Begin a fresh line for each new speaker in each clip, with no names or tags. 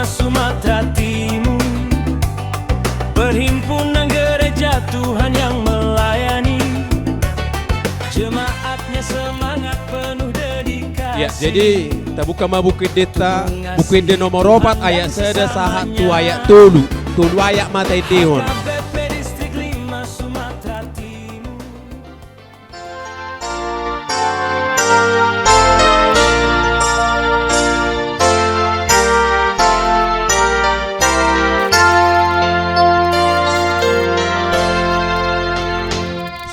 Sumatera Timur, perhimpunan gereja Tuhan yang melayani, jemaatnya semangat penuh dedikasi.
Ya, jadi kita buka Bukit Deta, Bukit De nomor 4 ayat seda sahat tu ayat tulu ayat matai dehon.
KBP Distrik 5 Sumatera Timur.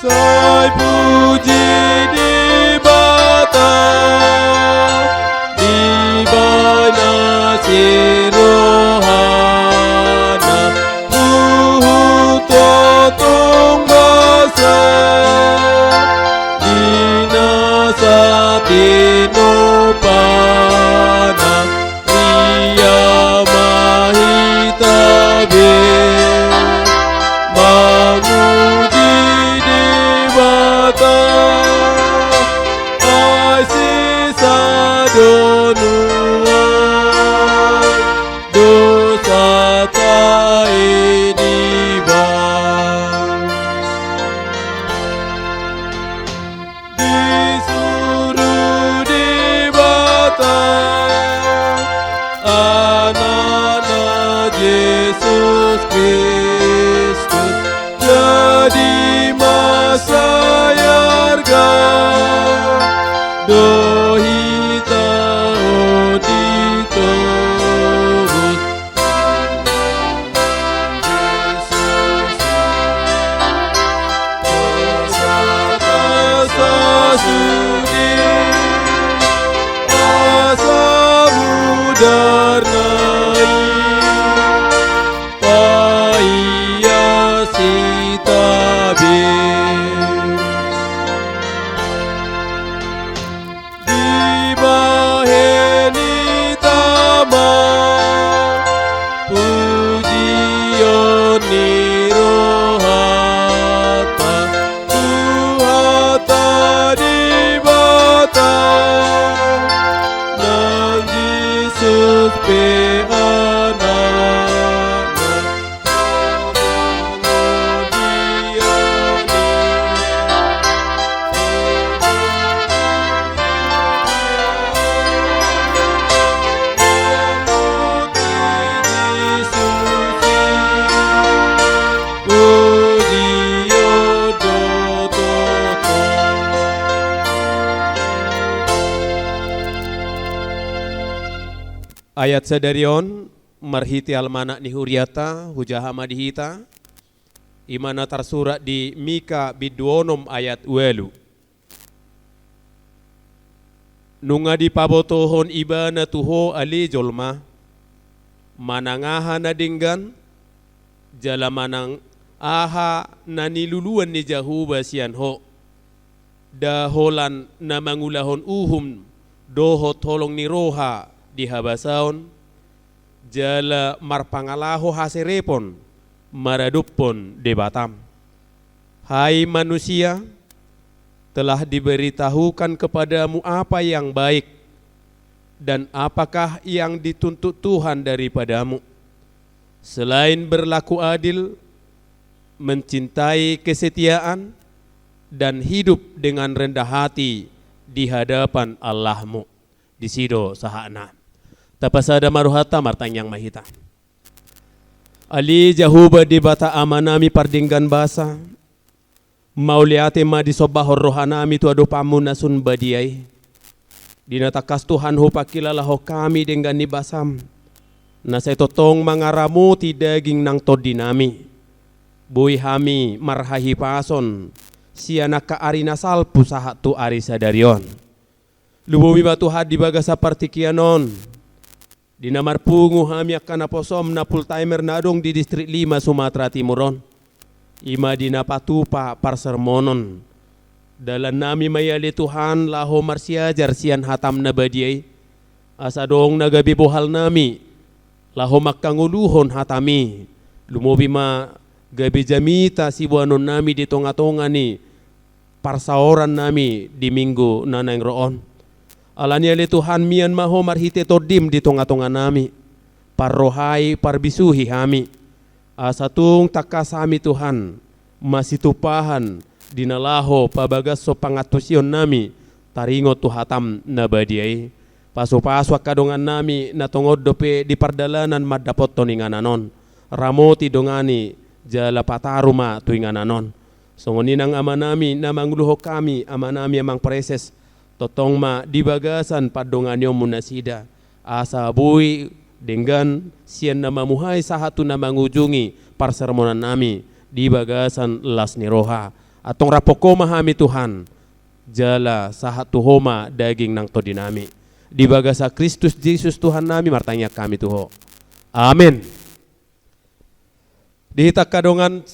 Sai puji di bata, di bana sirohana, totong basa, dinasa tinopana, ria mahitabe, menguji sisa donuai dosa tai diban, disuruh dibata anak-anak Yesus Kristus jadi masa yarga dohita oditobut Yesus asa sudi asa mudarnai paya sitabe pujian nirohata tuhata dibata nang Yesus pe anakna ayat sadarion marhiti almanak ni huriata hujaha madihita imana tersurat di Mika biduonom ayat welu nunga di pabotohon ibana tuho ali jolma manangaha nadinggan jala manang aha naniluluan ni jahu basian ho daholan na mangulahon uhum doho tolong ni roha di habasaon jala marpangalaho haserepon maradupon de Batam. Hai manusia, telah diberitahukan kepadamu apa yang baik dan apakah yang dituntut Tuhan daripadamu, selain berlaku adil, mencintai kesetiaan dan hidup dengan rendah hati di hadapan Allahmu. Di sido sahana tapasada maruhata martang yang mahita ali jahuba di bata amanami pardinggan basa mauliate ma di sobahor rohanami tu ado pamunasun badiai dinatakas Tuhan ho pakilalaho kami dengan ni basam na say totong mangaramu ti daging nang todinami buhi hami marhahi pason siana ka arina salpu sahat tu ari sadarion lububi batu hadi bagasa partikianon di namar pungu hami akan aposom na full timer nadong di distrik 5 Sumatera Timuron ima di napatupa parsermonon dalan nami mayali Tuhan laho marsiajar sian hatam na badiay asa dong nagabi bohal nami laho makanguluhon hatami lumobi ma gabi jamita si buanon nami di tonga-tonga ni parsaoran nami di minggu nanang roon alanya li Tuhan mian maho marhite todim di tonga-tonga nami parrohai parbisuhi hami. Asatung takasami Tuhan, masih tupahan dinalaho pabagas so pangatusion nami, taringo tu hatam na badiay. Paso-paso kadongan nami na tungod dope di pardalanan madapot toningananon. Ramoti dongani jala pataruma tuingananon. Songoninang ama nami na mangluho kami, ama nami amang preses, totong ma dibagasan padonganyo munasida. Asa bui dengan sian na mamuhay sa hatu na mangujungi parsermonan nami di bagasan las ni roha. Atong rapoko mahami Tuhan, jala sa hatu homa daging nang todinami. Di bagasa Kristus Yesus Tuhan nami martanya kami Tuho. Amin. Dihitak kadongan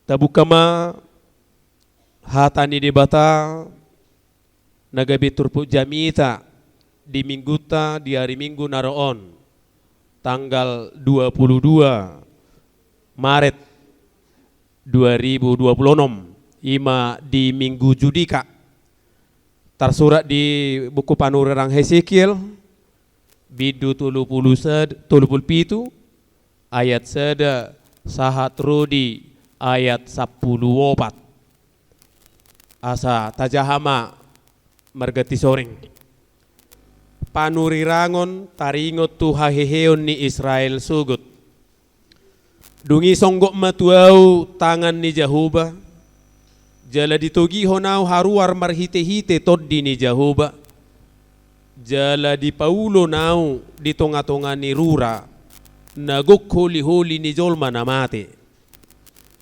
tabukama hatani di bata nagabi turpu jamita di mingguta di hari Minggu naroon tanggal 22 Maret 2026 ima di Minggu Judika. Tersurat di buku Panurang Hesekiel bidu 37 ayat seda sahat rudi ayat 14 asa tajahama margati soring panurirangon taringot tu haheheon ni Israel sugut dungi songgok matuau tangan ni Jahuba jala ditogi honau haruar marhite-hite toddi ni Jahuba jala di Paulo nau di tonga-tonga ni Rura nagok holi-holi ni jolma namate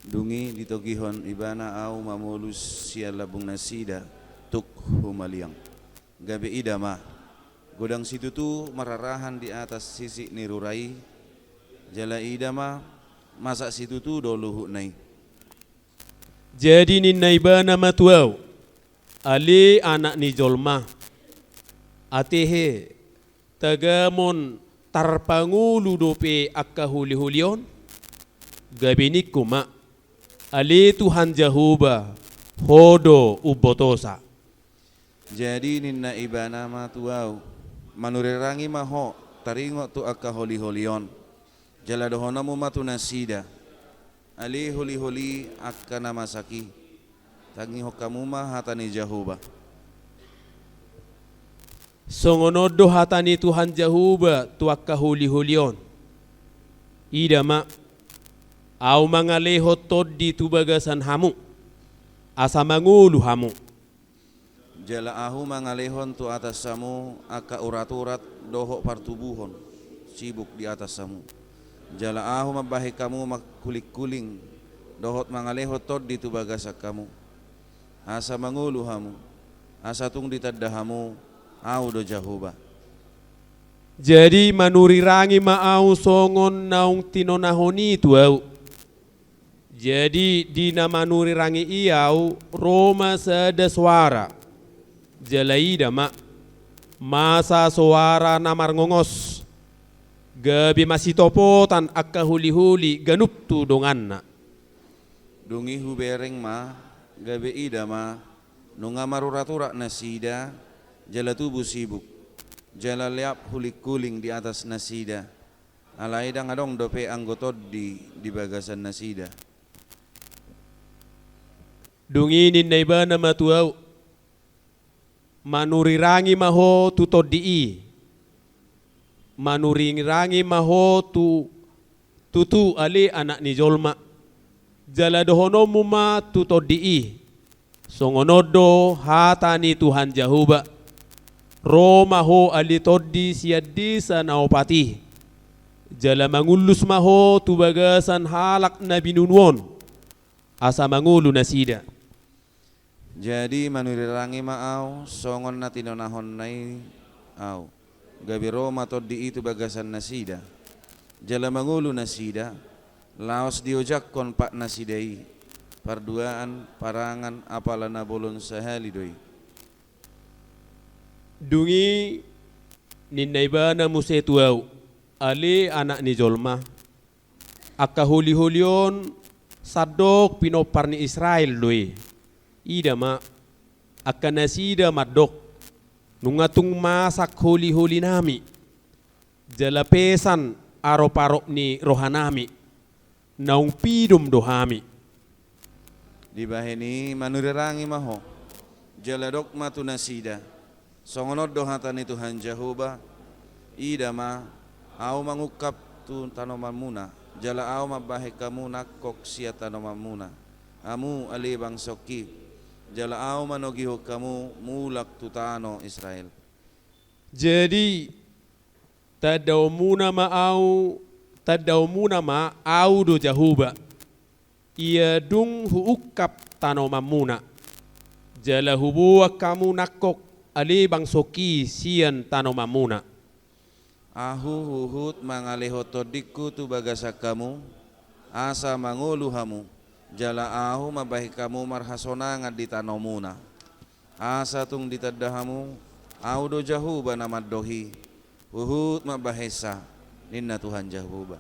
dungi ditogihon ibana au mamulus sia labung nasida tuk humaliang gabe idama godang situ tu mararahan di atas sisi ni Rurai jala idama masa situ tu doluhu nai.
Jadi ni naibana matuau ali anak ni jolma atehe tagamon tarpangulu dope akka huli-hulion gabinik kuma ali Tuhan Jahuba hodo ubotosa.
Jadi ninna ibana matuau manurirangi maho taringo tu akka holi-holion jala dohonamu matu nasida ali holi-holi akka namasaki tangi hokamuma hatani Jahuba.
Songonodo hatani Tuhan Jahuba tu akka holi-holion idama au mangaleho toddi tu bagasan hamu asa mangulu hamu
jala ahu mangalehon tu atas samu akka urat-urat dohok partubuhon sibuk di atas samu jala ahu mabahe kamu makulik-kuling dohot mangalehot tod di tu bagasak kamu asa mangulu hamu asa tung ditaddahamu au do Jahuba.
Jadi manurirangi maau songon naung tinonahoni tuau. Jadi dina manurirangi iau Roma sada suara jalaida ma masa suara namar ngongos gabi masih topotan akka huli-huli ganup tu donganna
Dungi hubereng ma gabe ida ma nunga maruratura nasida jala tubuh sibuk jala leap hulik-kuling di atas nasida alaida ngadong dope anggotod di bagasan nasida.
Dunginin na iba na matuaw manurirangi maho tu toddi manurirangi maho tutu ali anak ni jolma jala dohono muma tu toddi songonodo hatani Tuhan Jahuba Roma ho ali toddi siaddi sa naopati jala mangulus maho tu bagasan halak na binunwon asa mangulu nasida.
Jadi manurirangi maau songon na tinonahon nai au gabi Roma toddi itu bagasan nasida jala mangulu nasida laos diojak kon pak nasidai parduaan parangan apalana bolon sahali doi.
Dungi ninaibana musetuau ali anak ni jolma akka huli-hulion sadok pinopar ni Israel doi ida ma akka nasida madok nungatung masak huli-huli nami jalapesan aro-parok ni rohanami naung pidum dohami.
Di baheni manurirangi maho jaladok matu nasida songonod dohatan itu Tuhan Jehovah ida ma au mangukap tu tanoman muna jala au mabahe kamu nakok sia tanoman muna amu alibang soki jala au manogiho kamu mulak tu tano Israel.
Jadi tadau muna ma au do Jehovah ia dung huukap tanoman muna jala hubua kamu nakok alibang soki sian tanoman muna.
Ahu huhut mangaleho todiku tu bagasa kamu asa manguluhamu jala ahu mabahi kamu marhasonangan di tanomuna asa tung ditadahamu audo Jehovah nama dohi huhut mabahesa ninna Tuhan Jehovah.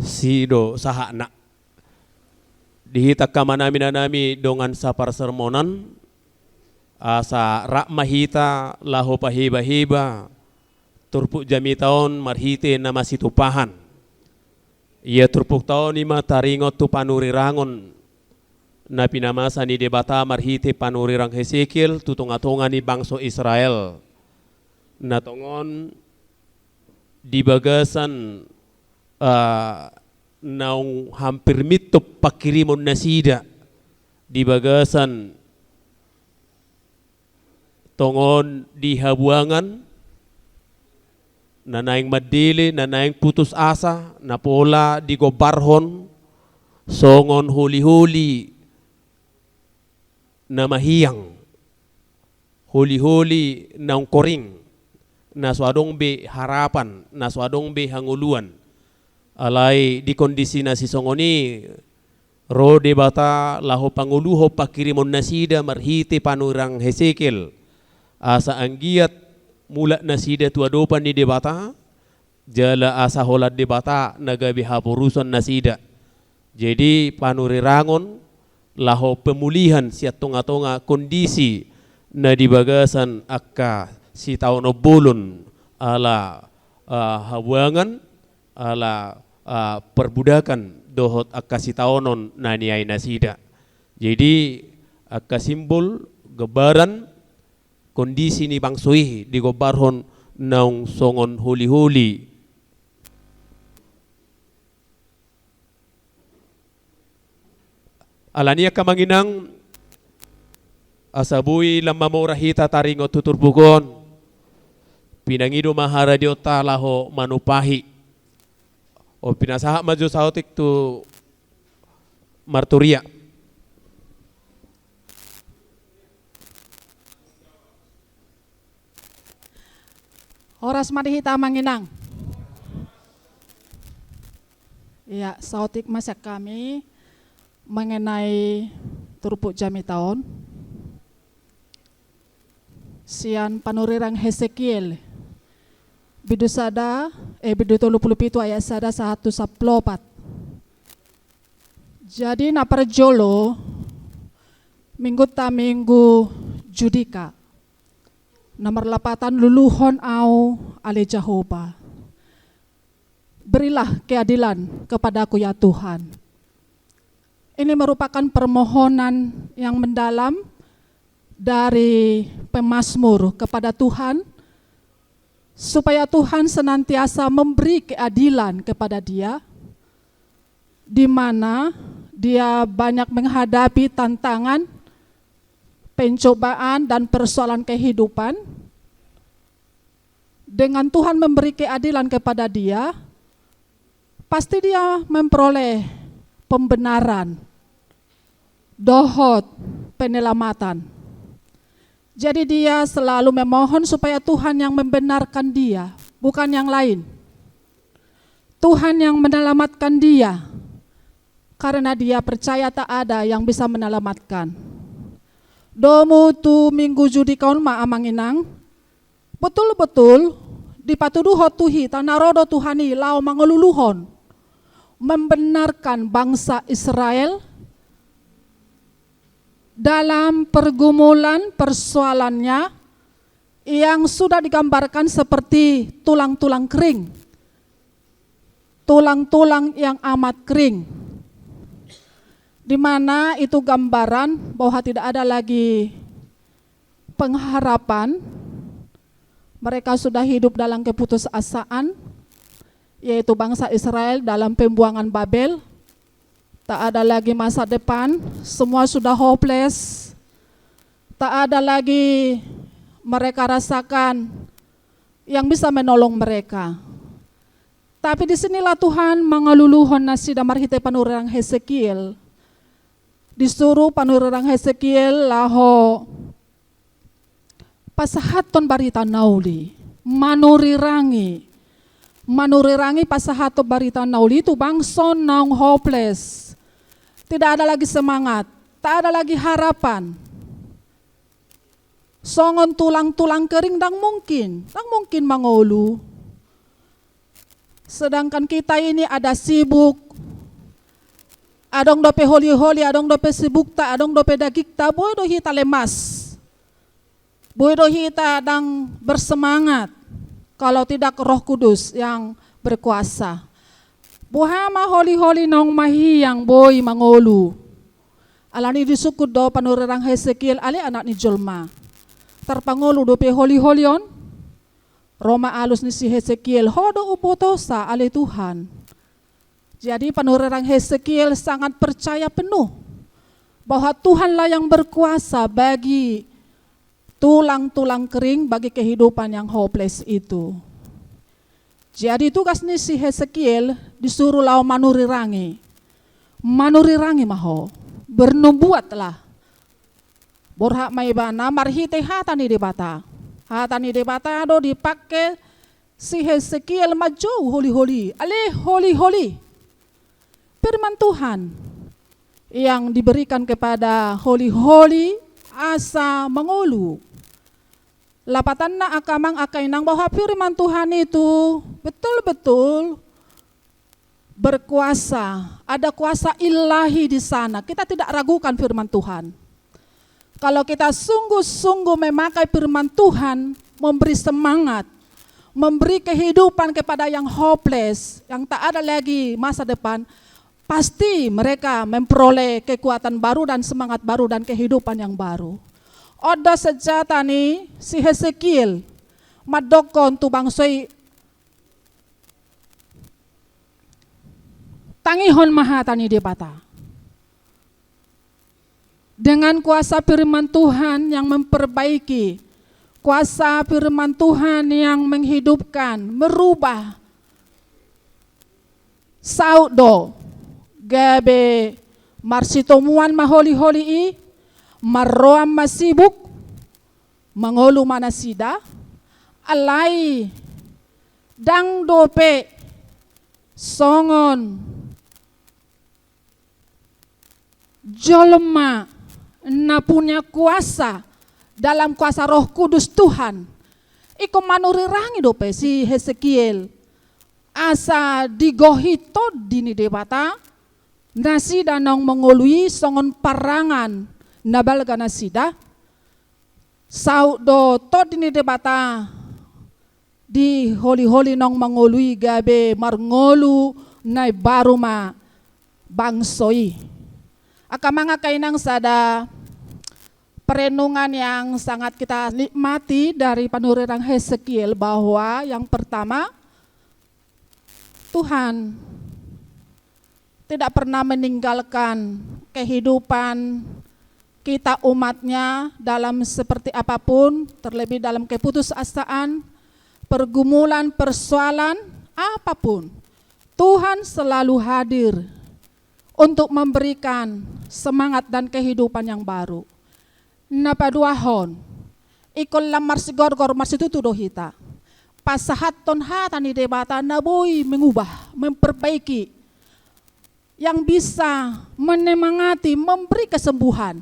Sido sahana dihitak kamanami nanami dongan sapar sermonan asa rak mahita laho pahiba-hiba turpuk jami taon marhite nama situpahan. Ia turpuk taon ima taringot tu panuri rangon na pinamasa ni debata marhite panuri rang Hesekiel tutunga-tunga ni bangso Israel. Natongon di bagasan naung hampir mitup pakirimon nasida di bagasan tongon di habuangan nanaing madili, nanaing putus asa, napola di gobarhon, songon huli-huli na mahiyang, huli-huli na koring, na swadong be harapan, na swadong be hanguluan. Alay di kondisi na si songoni, ro de bata laho panguluho pakirimon nasida marhite panurang Hesekiel, asa anggiat mula nasida tua dopan ni debata jala asa holat debata nagabi hapurusan nasida. Jadi panuri rangon laho pemulihan siat tonga-tonga kondisi na di bagasan akka si taon obulun ala habuangan ala perbudakan dohot akka si taonon na niay nasida. Jadi akka simbol gebaran kondisi ni bangsoi di gobarhon naung songon huli-huli. Alania kamanginang asabui lamamorahita taringo tuturbugon pinangido mahara diota laho manupahi o pinasaha maju sautik tu marturia.
Oras marihita manginang. Ya, sautik masak kami mengenai turpuk jami tahun. Sian panurirang Hesekiel. Bidu 37 ayat sada 114. Jadi na perjolo minggu Judika. Nomor 8 luluhon au ale Jehovah. Berilah keadilan kepadaku ya Tuhan. Ini merupakan permohonan yang mendalam dari pemazmur kepada Tuhan supaya Tuhan senantiasa memberi keadilan kepada dia di mana dia banyak menghadapi tantangan, pencobaan dan persoalan kehidupan. Dengan Tuhan memberi keadilan kepada dia, pasti dia memperoleh pembenaran, dohot, penyelamatan. Jadi dia selalu memohon supaya Tuhan yang membenarkan dia, bukan yang lain. Tuhan yang menyelamatkan dia, karena dia percaya tak ada yang bisa menyelamatkan. Domu tu minggu Judikaun ma amanginang, betul-betul dipatuduho tuhi tanarodo Tuhani lau mangeluluhon, membenarkan bangsa Israel dalam pergumulan persoalannya yang sudah digambarkan seperti tulang-tulang kering. Tulang-tulang yang amat kering. Di mana itu gambaran bahwa tidak ada lagi pengharapan. Mereka sudah hidup dalam keputusasaan, yaitu bangsa Israel dalam pembuangan Babel. Tak ada lagi masa depan, semua sudah hopeless. Tak ada lagi mereka rasakan yang bisa menolong mereka. Tapi disinilah Tuhan mengeluluhon nasi damar hite panurang Hesekiel. Disuruh panurang Hesekiel laho pasahaton barita nauli, manurirangi pasahato barita nauli itu bangsa nang hopeless. Tidak ada lagi semangat, tak ada lagi harapan. Songon tulang-tulang kering dang mungkin mangolu. Sedangkan kita ini ada sibuk, adong dope holi-holi, adong dope sibuk ta, adong dope dagik ta, boy do hita lemas. Boy do hita dang bersemangat kalau tidak Roh Kudus yang berkuasa. Buhama holi-holi nong mahiyang boy mangolu. Alani disukud do panurang Hesekiel ali anak ni Jolma. Terpangolu dope holi-holion. Roma alus ni si Hesekiel hodo upotosa ali Tuhan. Jadi panurang Hesekiel sangat percaya penuh bahwa Tuhanlah yang berkuasa bagi tulang-tulang kering, bagi kehidupan yang hopeless itu. Jadi tugas ni si Hesekiel disuruh lau manurirangi maho, bernubuatlah. Borhak maibana marhite hatani debata do dipakai si Hesekiel maju holi-holi, holi-holi. Firman Tuhan yang diberikan kepada holi-holi asa mengulu. Lapatan na akamang akainang bahwa firman Tuhan itu betul-betul berkuasa. Ada kuasa ilahi di sana. Kita tidak ragukan firman Tuhan. Kalau kita sungguh-sungguh memakai firman Tuhan, memberi semangat, memberi kehidupan kepada yang hopeless, yang tak ada lagi masa depan, pasti mereka memperoleh kekuatan baru dan semangat baru dan kehidupan yang baru. Oda sejata ni si Hesekiel madokon tu bangsoy tangihon mahatani debata. Dengan kuasa firman Tuhan yang memperbaiki, kuasa firman Tuhan yang menghidupkan, merubah. Saudo gabe marsitomuan maholi-holi i marroam masibuk mangolu manasida alai dang dope songon jolma na punya kuasa dalam kuasa Roh Kudus Tuhan. Iko manurirangi dope si Hesekiel asa digohito dini debata nasi danong mengolui songon parangan nabalga nasida saudo to dini debata di holi-holi nong mangolui gabe marngolu nai baruma bangsoi. Akamanga kainang sada perenungan yang sangat kita nikmati dari panurang Hesekiel bahwa yang pertama Tuhan tidak pernah meninggalkan kehidupan kita umatnya dalam seperti apapun, terlebih dalam keputusasaan, pergumulan, persoalan, apapun. Tuhan selalu hadir untuk memberikan semangat dan kehidupan yang baru. Napaduahon, ikol lamar sigor-gor marsitutu dohita. Pasahaton hatani debata naboy mengubah, memperbaiki, yang bisa menemangati, memberi kesembuhan.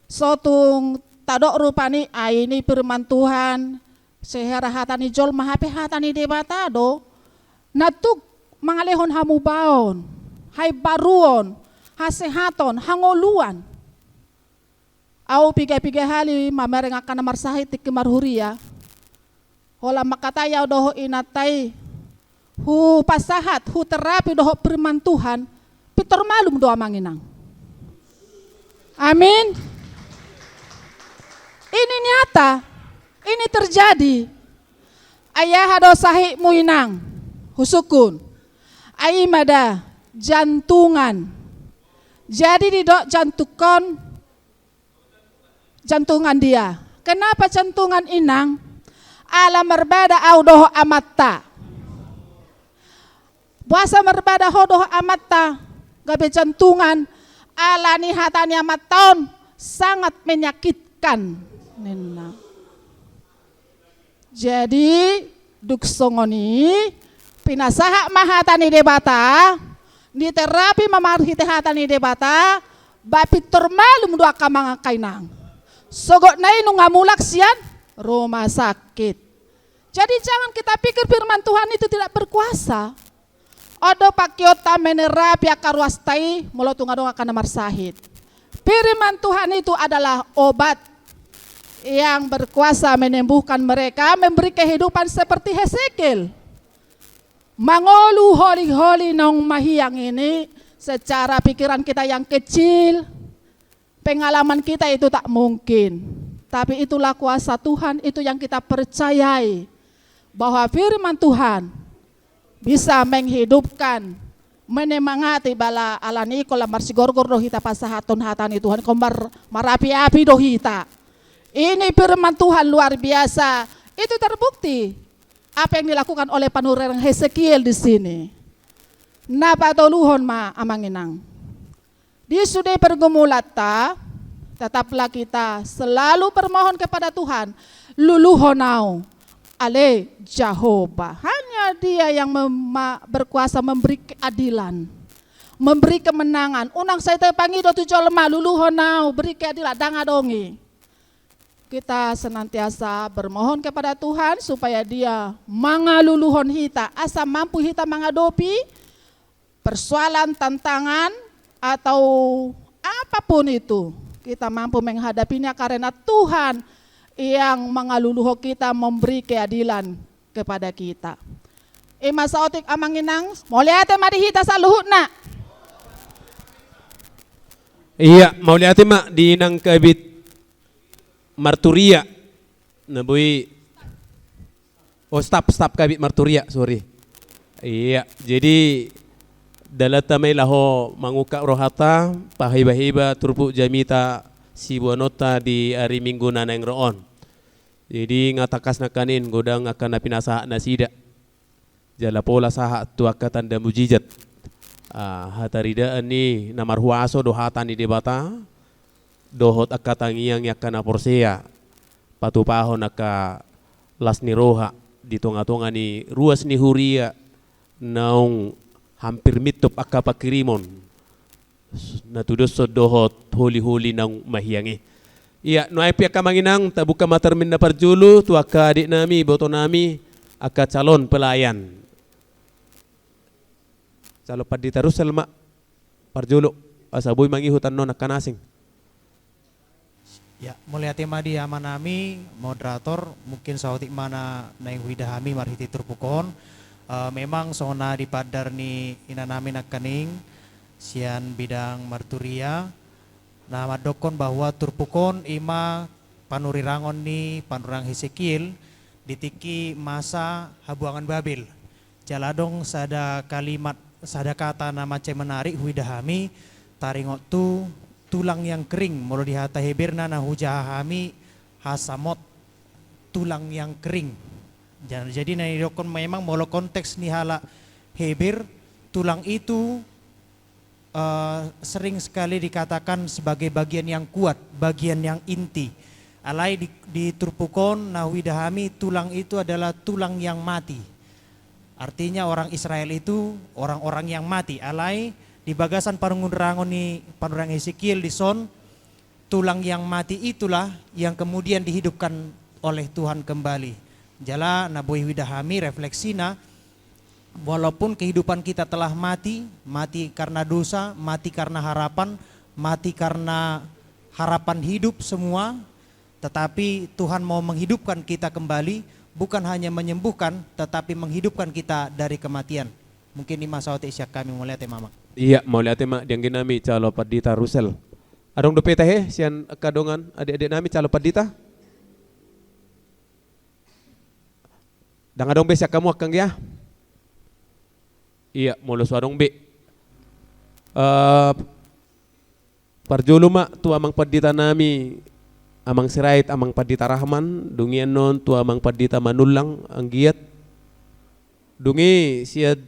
Sotung tadok rupani ini firman Tuhan sehera hatani jol mahape hatani debata do natuk mangalehon hamu baon hai baruon hasehaton hangoluan au piga-piga hali mamereng akan marsahi tik marhuria Hola makataya doho inatai hu pasahat hu terapi doho firman Tuhan pitor malum doa manginang. Amin. Ini nyata, ini terjadi. Ayah hado sahih muinang husukun. Aimada jantungan. Jadi di dok jantungan dia. Kenapa jantungan inang? Ala merbada au doho amatta. Buasa merbada ho doho amatta. Gabe jantungan ala ni hatani amaton sangat menyakitkan. Nena. Jadi duksongoni pinasaha mahatani debata di terapi mamarhi tehatani debata bapi termalum dua kamang kainang sogot nai nungamulak sian rumah sakit. Jadi jangan kita pikir firman Tuhan itu tidak berkuasa. Odo pakiota menerapi akarwastai molotungadong akan namar sahid. Firman Tuhan itu adalah obat yang berkuasa menyembuhkan mereka, memberi kehidupan seperti Hesekiel. Mangolu holi-holi nong mahiyang ini secara pikiran kita yang kecil, pengalaman kita itu tak mungkin. Tapi itulah kuasa Tuhan, itu yang kita percayai. Bahwa firman Tuhan bisa menghidupkan, menemangati bala alani kolam marsigorgor dohita pasahaton hatani Tuhan kombar marapi-api dohita. Ini firman Tuhan luar biasa. Itu terbukti apa yang dilakukan oleh panurang Hesekiel di sini. Napa toluhon ma amanginang. Di sudah pergumulata, tetaplah kita selalu bermohon kepada Tuhan. Luluhonau ale Jehovah. Hanya Dia yang berkuasa memberi keadilan, memberi kemenangan. Unang saya tepangi do tujuh lemah luluhonau beri keadilan dangadongi. Kita senantiasa bermohon kepada Tuhan supaya Dia mangaluluhon hita, asa mampu hita menghadapi persoalan, tantangan atau apapun itu. Kita mampu menghadapinya karena Tuhan yang mengaluluho kita, memberi keadilan kepada kita. Ima saotik amanginang, moliate mari hita saluhutna.
Iya, mauliate mak di nang kabit Marturia, nabui, stop kabit Marturia, sorry. Iya, jadi dalamay laho manguka rohata, pahiba-hiba turpu jamita si buanota di hari Minggu nanang roon. Jadi ngatakas na kanin godang akan na pinasaha na sida. Jala pola saha tuaka tanda mujizat. Hataridaan ni namarhuaso dohatan ni debata. Dohot akatangiang yakana porsea patupahon aka las ni roha di tonga-tonga ni ruas ni huria naung hampir mitop aka pakirimon natudos so dohot huli-huli nang mahiyangi. Iya no ay piaka manginang tabuka matermin na parjulu tu aka adik nami boto nami aka calon pelayan calo padi terus selma parjulu asaboy mangihutan non akanasing.
Ya, mulai tema di amanami moderator mungkin sautik mana naing widahami marhiti turpukon memang sona di padar ni inanami nakaning sian bidang marturia nama dokon bahwa turpukon ima panurirangon ni panurang Hesekiel ditiki masa habuangan Babel. Jaladong sada kalimat sada kata nama menarik widahami taringot tu tulang yang kering molo dihata hebirna na hujahami hasamot tulang yang kering. Jadi nanidokon memang molo konteks ni hala hebir tulang itu sering sekali dikatakan sebagai bagian yang kuat, bagian yang inti. Alai di turpukon na widahami tulang itu adalah tulang yang mati. Artinya orang Israel itu orang-orang yang mati. Alai di bagasan panunrangon ni panurang Hesekiel di son tulang yang mati itulah yang kemudian dihidupkan oleh Tuhan kembali. Jala naboy widahami refleksina walaupun kehidupan kita telah mati, mati karena dosa, mati karena harapan, mati karena harapan hidup semua, tetapi Tuhan mau menghidupkan kita kembali, bukan hanya menyembuhkan tetapi menghidupkan kita dari kematian. Mungkin ini masalah isyak kami melihat ya mama.
Iya, mau lihat mak yang ginami calo padita Rusel. Adong dopeta he sian kadongan adik-adik nami calo padita. Dang adong be siak kamu akang ya. Iya, molo suadong be. Parjolo mak tu amang padita nami amang sirait amang padita Rahman dungian non tu amang padita Manulang ang giat. Dungi siya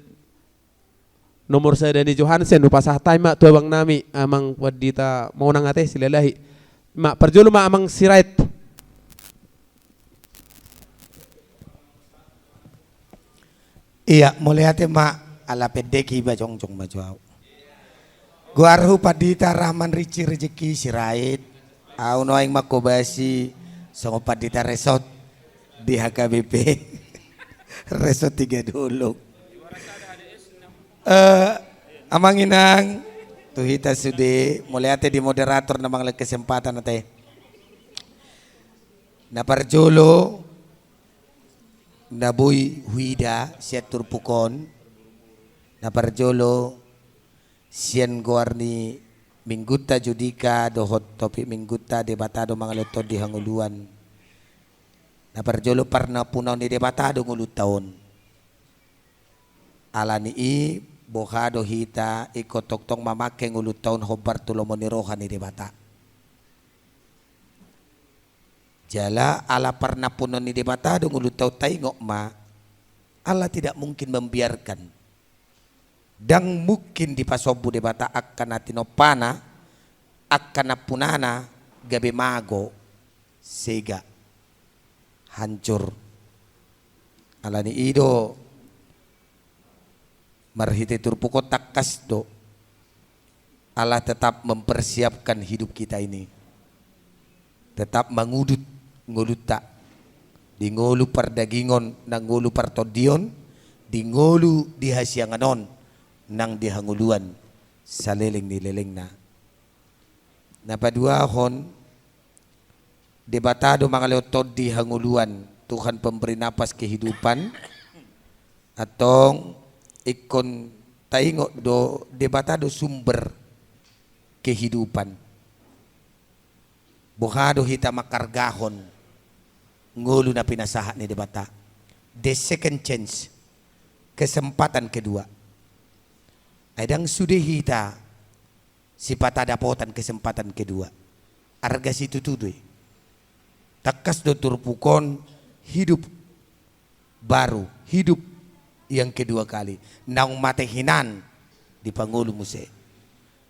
nomor saya dari Johansen rupa sahtay mak tu abang nami amang padita mau nang ate silalahi. Mak parjolo mak amang sirait.
Iya, mulai ate mak ala pedeki bajong-jong bajau. Guarhu padita Rahman Rici rezeki sirait. Au noing makobasi songo padita resort di HKBP. Resort 3 dulu. Amang inang tuhita sude mulai ate di moderator namang kesempatan ate. Na parjolo nabuy huida siat turpukon na parjolo sian guarni mingguta judika dohot topi mingguta debatado mga lutod di hanguluan na parjolo parna punaw ni debatado ngulut taon alani i bokado hita ikotoktong mamake ngulut taon hobar tulomon ni rohan ni debata jala ala parna punon ni debata dong ulu tau taingok ma Allah tidak mungkin membiarkan dang mungkin di pasobu debata akan atinopana akan punana gabe mago sega hancur ala ni ido marhite turpuko takas do Allah tetap mempersiapkan hidup kita ini tetap mengudut nguluta di ngolu pardagingon nang ngolu partodion di ngolu di hasianganon nang dihanguluan saleling nileleng na napadua hon debatado mga leotod di hanguluan Tuhan pemberi napas kehidupan atong ikon taingo do debatado sumber kehidupan bukado hita makargahon ngulu na pinasahat ni debata the second chance kesempatan kedua adang sudah hita si patadapotan kesempatan kedua arga situ tuduy takas do turpukon hidup baru hidup yang kedua kali naung matehinan di pangulu muse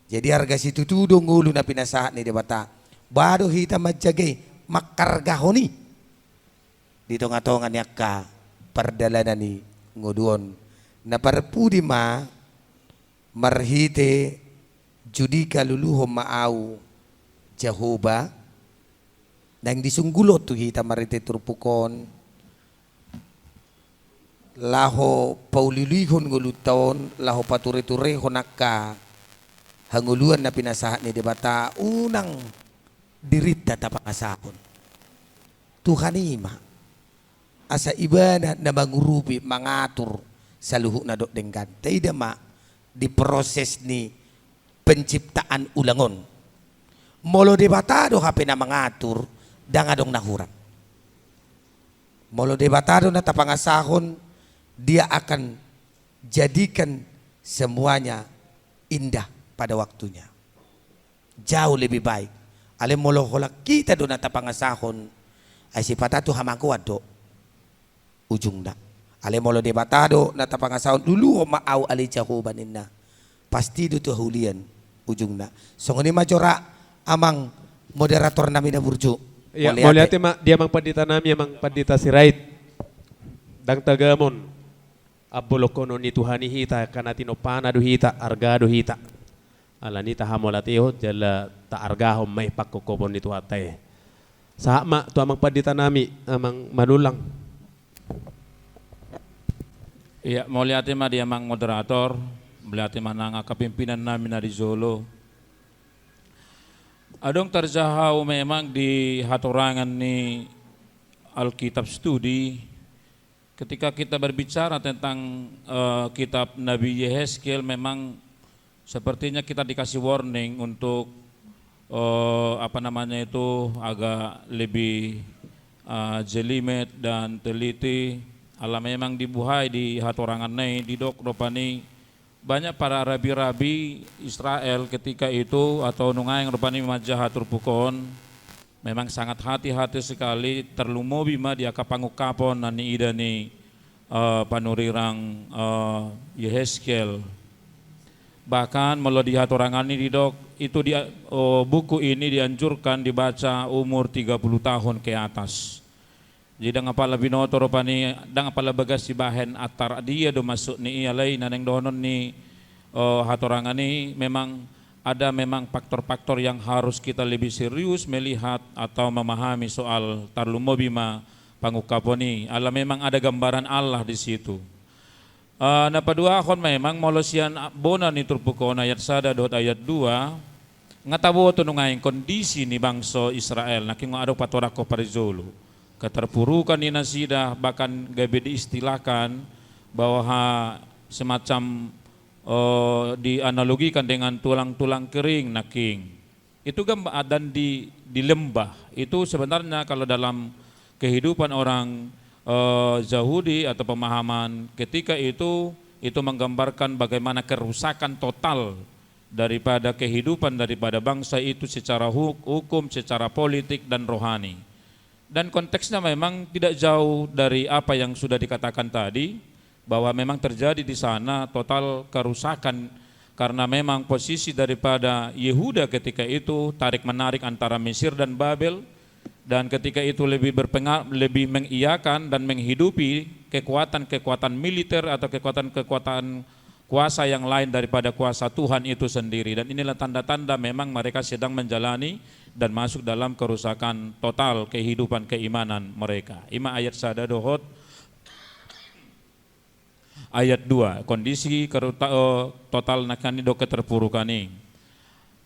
jadi arga situ tuduh ngulu na pinasahat ni debata baru hita majagay makargahoni di tonga-tonga niya ka pardalanan ni nguduon na parpudi ma marhite judika luluho maaw Jehovah nang disunggulot tu hita marite turpukon laho paulilihon nguluton laho pature-turehon nakka hanguluan na pinasahat ni debata unang dirita tapangasahon Tuhan ima asa ibadah na mangurupi mangatur sa luhuk na dok denggan taida ma di proses ni penciptaan ulangon molo debatado hape na mangatur dangadong nahurang molo debatado na tapangasahon dia akan jadikan semuanya indah pada waktunya jauh lebih baik ale molo holak kita do na tapangasahon ay si patatu hamangkuad do ujung na ale molo debatado na tapangasahon dulu maaw ali Jehovah ninna pasti do to hulian ujung na so ngoni majora amang moderator nami na burju
ya mau lihat mak dia mang padita nami amang padita sirait dang tagamon abolokono ni Tuhani hita kanatino pana do hita arga do hita ala ni tahamolateo jala ta argahom may pakkokopon ni tuhatay sama tu amang padita nami amang Manulang.
Iya, mau lihat mah dia mang moderator, melihat mah nang kapimpinan namin na di Zolo. Adong terjahau memang di haturangan ni Alkitab Studi ketika kita berbicara tentang kitab Nabi Yehezkiel, memang sepertinya kita dikasih warning untuk agak lebih jelimet dan teliti. Allah memang dibuhai di hatorangan nai di dok ropani banyak para rabi-rabi Israel ketika itu atau nungayang ropani majah hatur pukon memang sangat hati-hati sekali terlumo bima dia kapangukapon nani idani panurirang Yehezkiel. Bahkan melalui di hatorangan ini di dok itu buku ini dianjurkan dibaca umur 30 tahun ke atas. Jadi dang apala binoto ropani dang apala bagas si bahen atar dia do masuk ni ialai naneng donon ni hatorangan ni memang ada memang faktor-faktor yang harus kita lebih serius melihat atau memahami soal tarlumo bima pangukaponi. Allah memang ada gambaran Allah di situ. Napadua akon memang molosian bona ni turpukon ayat 1 dot ayat 2 ngatabo to nungayang kondisi ni bangsa Israel naking ado patorako parizolo. Keterpurukan di nasidah bahkan gabe diistilahkan bahwa semacam dianalogikan dengan tulang-tulang kering naking. Itu dan di lembah itu sebenarnya kalau dalam kehidupan orang Yahudi atau pemahaman ketika itu menggambarkan bagaimana kerusakan total daripada kehidupan daripada bangsa itu secara hukum, secara politik dan rohani. Dan konteksnya memang tidak jauh dari apa yang sudah dikatakan tadi bahwa memang terjadi di sana total kerusakan karena memang posisi daripada Yehuda ketika itu tarik menarik antara Mesir dan Babel dan ketika itu lebih mengiyakan dan menghidupi kekuatan-kekuatan militer atau kekuatan-kekuatan kuasa yang lain daripada kuasa Tuhan itu sendiri. Dan inilah tanda-tanda memang mereka sedang menjalani dan masuk dalam kerusakan total kehidupan keimanan mereka. Ima ayat 1 dohot ayat 2 kondisi total nakani do keterpurukani.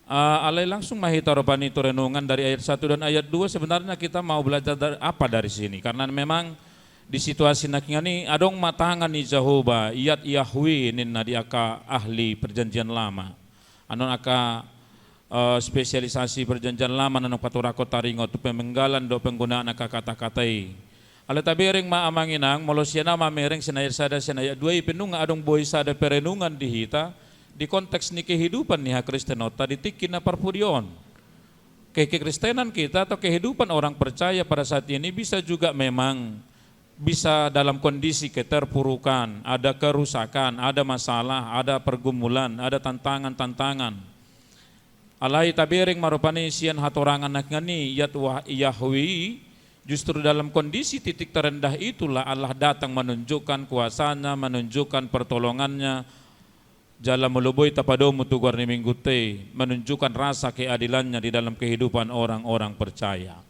Alai langsung mahitaropani itu renungan dari ayat 1 dan ayat 2 sebenarnya kita mau belajar apa dari sini karena memang di situasi nakingani adong matangan ni Jehovah iat Yahweh ninna di aka ahli perjanjian lama anon aka spesialisasi perjanjian lama nanong paturako taringo tu pemenggalan do penggunaan aka kata-katai ala tabering maamanginang molosiana mamereng sinayat sada sinayat dua ipenunga adong boy sada perenungan di hita di konteks ni kehidupan ni Kristenota ditikin na parpurion kekristenan kita atau kehidupan orang percaya pada saat ini bisa juga memang bisa dalam kondisi keterpurukan, ada kerusakan, ada masalah, ada pergumulan, ada tantangan-tantangan. Alai tabering marupani sian hatorangan nakngani Yahweh justru dalam kondisi titik terendah itulah Allah datang menunjukkan kuasanya, menunjukkan pertolongannya. Jala meluboy tapadomu tugar ni minggute, menunjukkan rasa keadilannya di dalam kehidupan orang-orang percaya.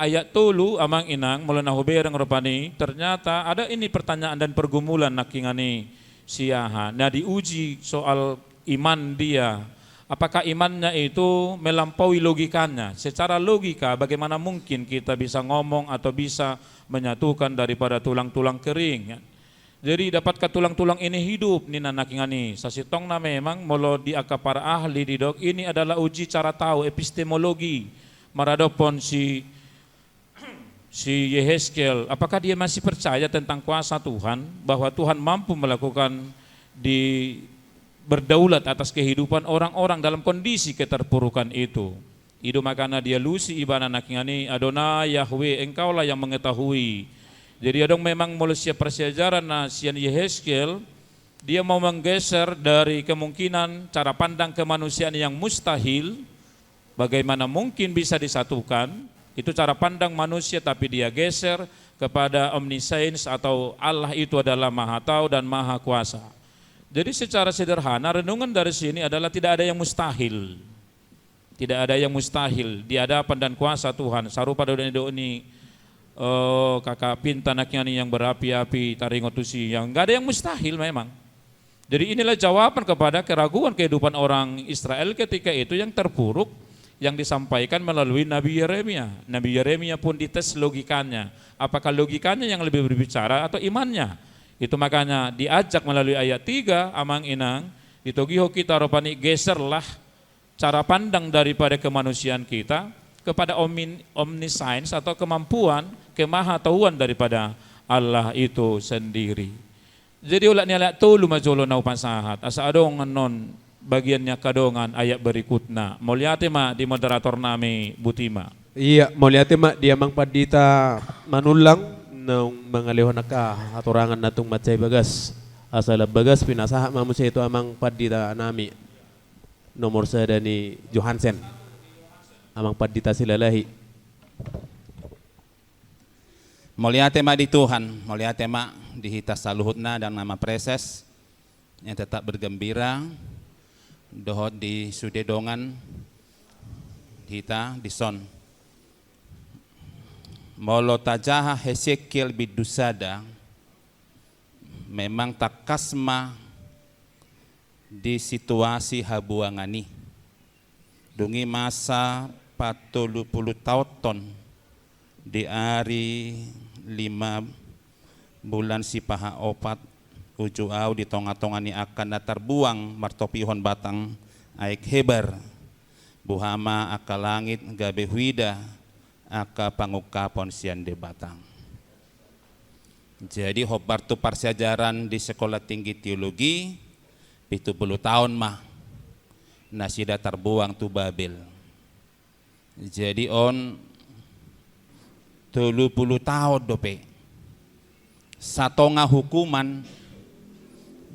Ayat tulu amang inang mula nahuberang rupani ternyata ada ini pertanyaan dan pergumulan nakingani siaha. Nah diuji soal iman dia. Apakah imannya itu melampaui logikanya? Secara logika bagaimana mungkin kita bisa ngomong atau bisa menyatukan daripada tulang-tulang kering? Jadi dapatkah tulang-tulang ini hidup ni nakingani? Sasitong na memang molo di aka para ahli di dok ini adalah uji cara tahu epistemologi. Maradopon si Yehezkiel, apakah dia masih percaya tentang kuasa Tuhan, bahwa Tuhan mampu melakukan berdaulat atas kehidupan orang-orang dalam kondisi keterpurukan itu. Itu makanya dia lusi ibana nakingani Adonai Yahweh, engkaulah yang mengetahui. Jadi adong memang manusia persejarah nasian Yehezkiel, dia mau menggeser dari kemungkinan cara pandang kemanusiaan yang mustahil, bagaimana mungkin bisa disatukan. Itu cara pandang manusia tapi dia geser kepada omniscience atau Allah itu adalah maha tahu dan maha kuasa. Jadi secara sederhana renungan dari sini adalah tidak ada yang mustahil. Tidak ada yang mustahil di hadapan dan kuasa Tuhan. Sarupa ini kakak pinta anaknya nih yang berapi-api taringotusi yang enggak ada yang mustahil memang. Jadi inilah jawaban kepada keraguan kehidupan orang Israel ketika itu yang terpuruk. yang disampaikan melalui Nabi Yeremia. Nabi Yeremia pun dites logikanya. Apakah logikanya yang lebih berbicara atau imannya? Itu makanya diajak melalui ayat 3, amang inang, ditogiho kita ropani geserlah cara pandang daripada kemanusiaan kita kepada omniscience atau kemampuan, kemahatauan daripada Allah itu sendiri. Jadi ulat niala tulu majolo na upasahat, asa adong non bagiannya kadongan ayat berikutnya. Mulyate ma di moderator nami Butima.
Iya, mulyate ma dia mang padita manulang nang mangalihon ka aturangan natung matchay bagas. Asal bagas pinasaha mamusia itu amang padita nami nomor sada ni Johansen. Amang padita silalahi.
Mulyate ma di Tuhan, mulyate ma dihita saluhutna dan nama preses yang tetap bergembira dohot di sudedongan hita di son molo tajaha Hesekiel bidusada memang takasma di situasi habuangani dungi masa 40 tahun di hari 5 bulan sipaha opat uju au di tonga-tonga ni akan datar buang martopihon batang aik hebar buhama aka langit gabe huida aka pangukapon sian de batang. Jadi hobar tu parsiajaran di sekolah tinggi teologi 70 tahun mah nasi datar buang tu Babel. Jadi on 30 tahun dope satonga hukuman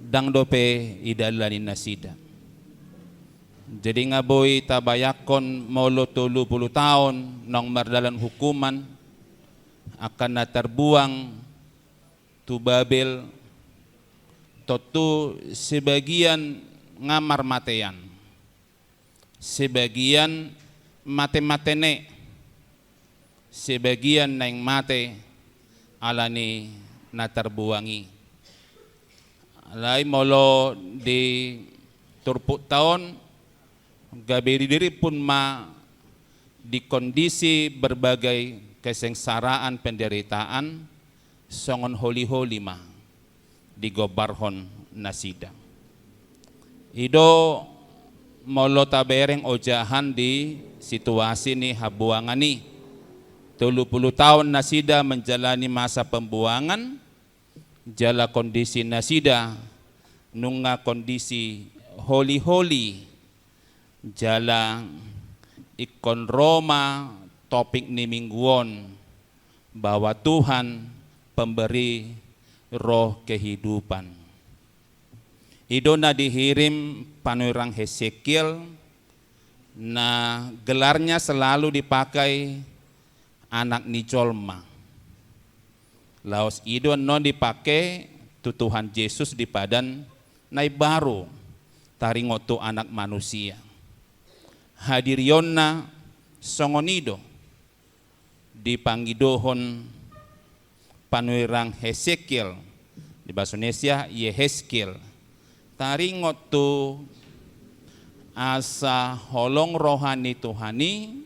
dang dope idalanin nasida. Jadi ngaboy tabayakon molo 30 tahun nong mardalan hukuman akan natarbuang tu Babel totu sebagian ngamar matean, sebagian mate-matene, sebagian naing mate alani natarbuangi. Alay molo di turpuk tahun gabiri diri pun ma di kondisi berbagai kesengsaraan penderitaan songon holi-holi ma di gobarhon nasida. Ido molo tabereng ojahan di situasi ni habuangani 30 tahun nasida menjalani masa pembuangan jala kondisi nasida nunga kondisi holi-holi jala ikon Roma topik ni mingguon bahwa Tuhan pemberi roh kehidupan. Ido na dihirim panurang Hesekiel na gelarnya selalu dipakai anak nicolma. Laos ido non dipakai tu Tuhan Yesus di padan nai baru taringotu anak manusia. Hadirionna songonido dipanggidohon panuirang Hesekiel di bahasa Indonesia Yehezkiel taringotu asa holong rohani Tuhani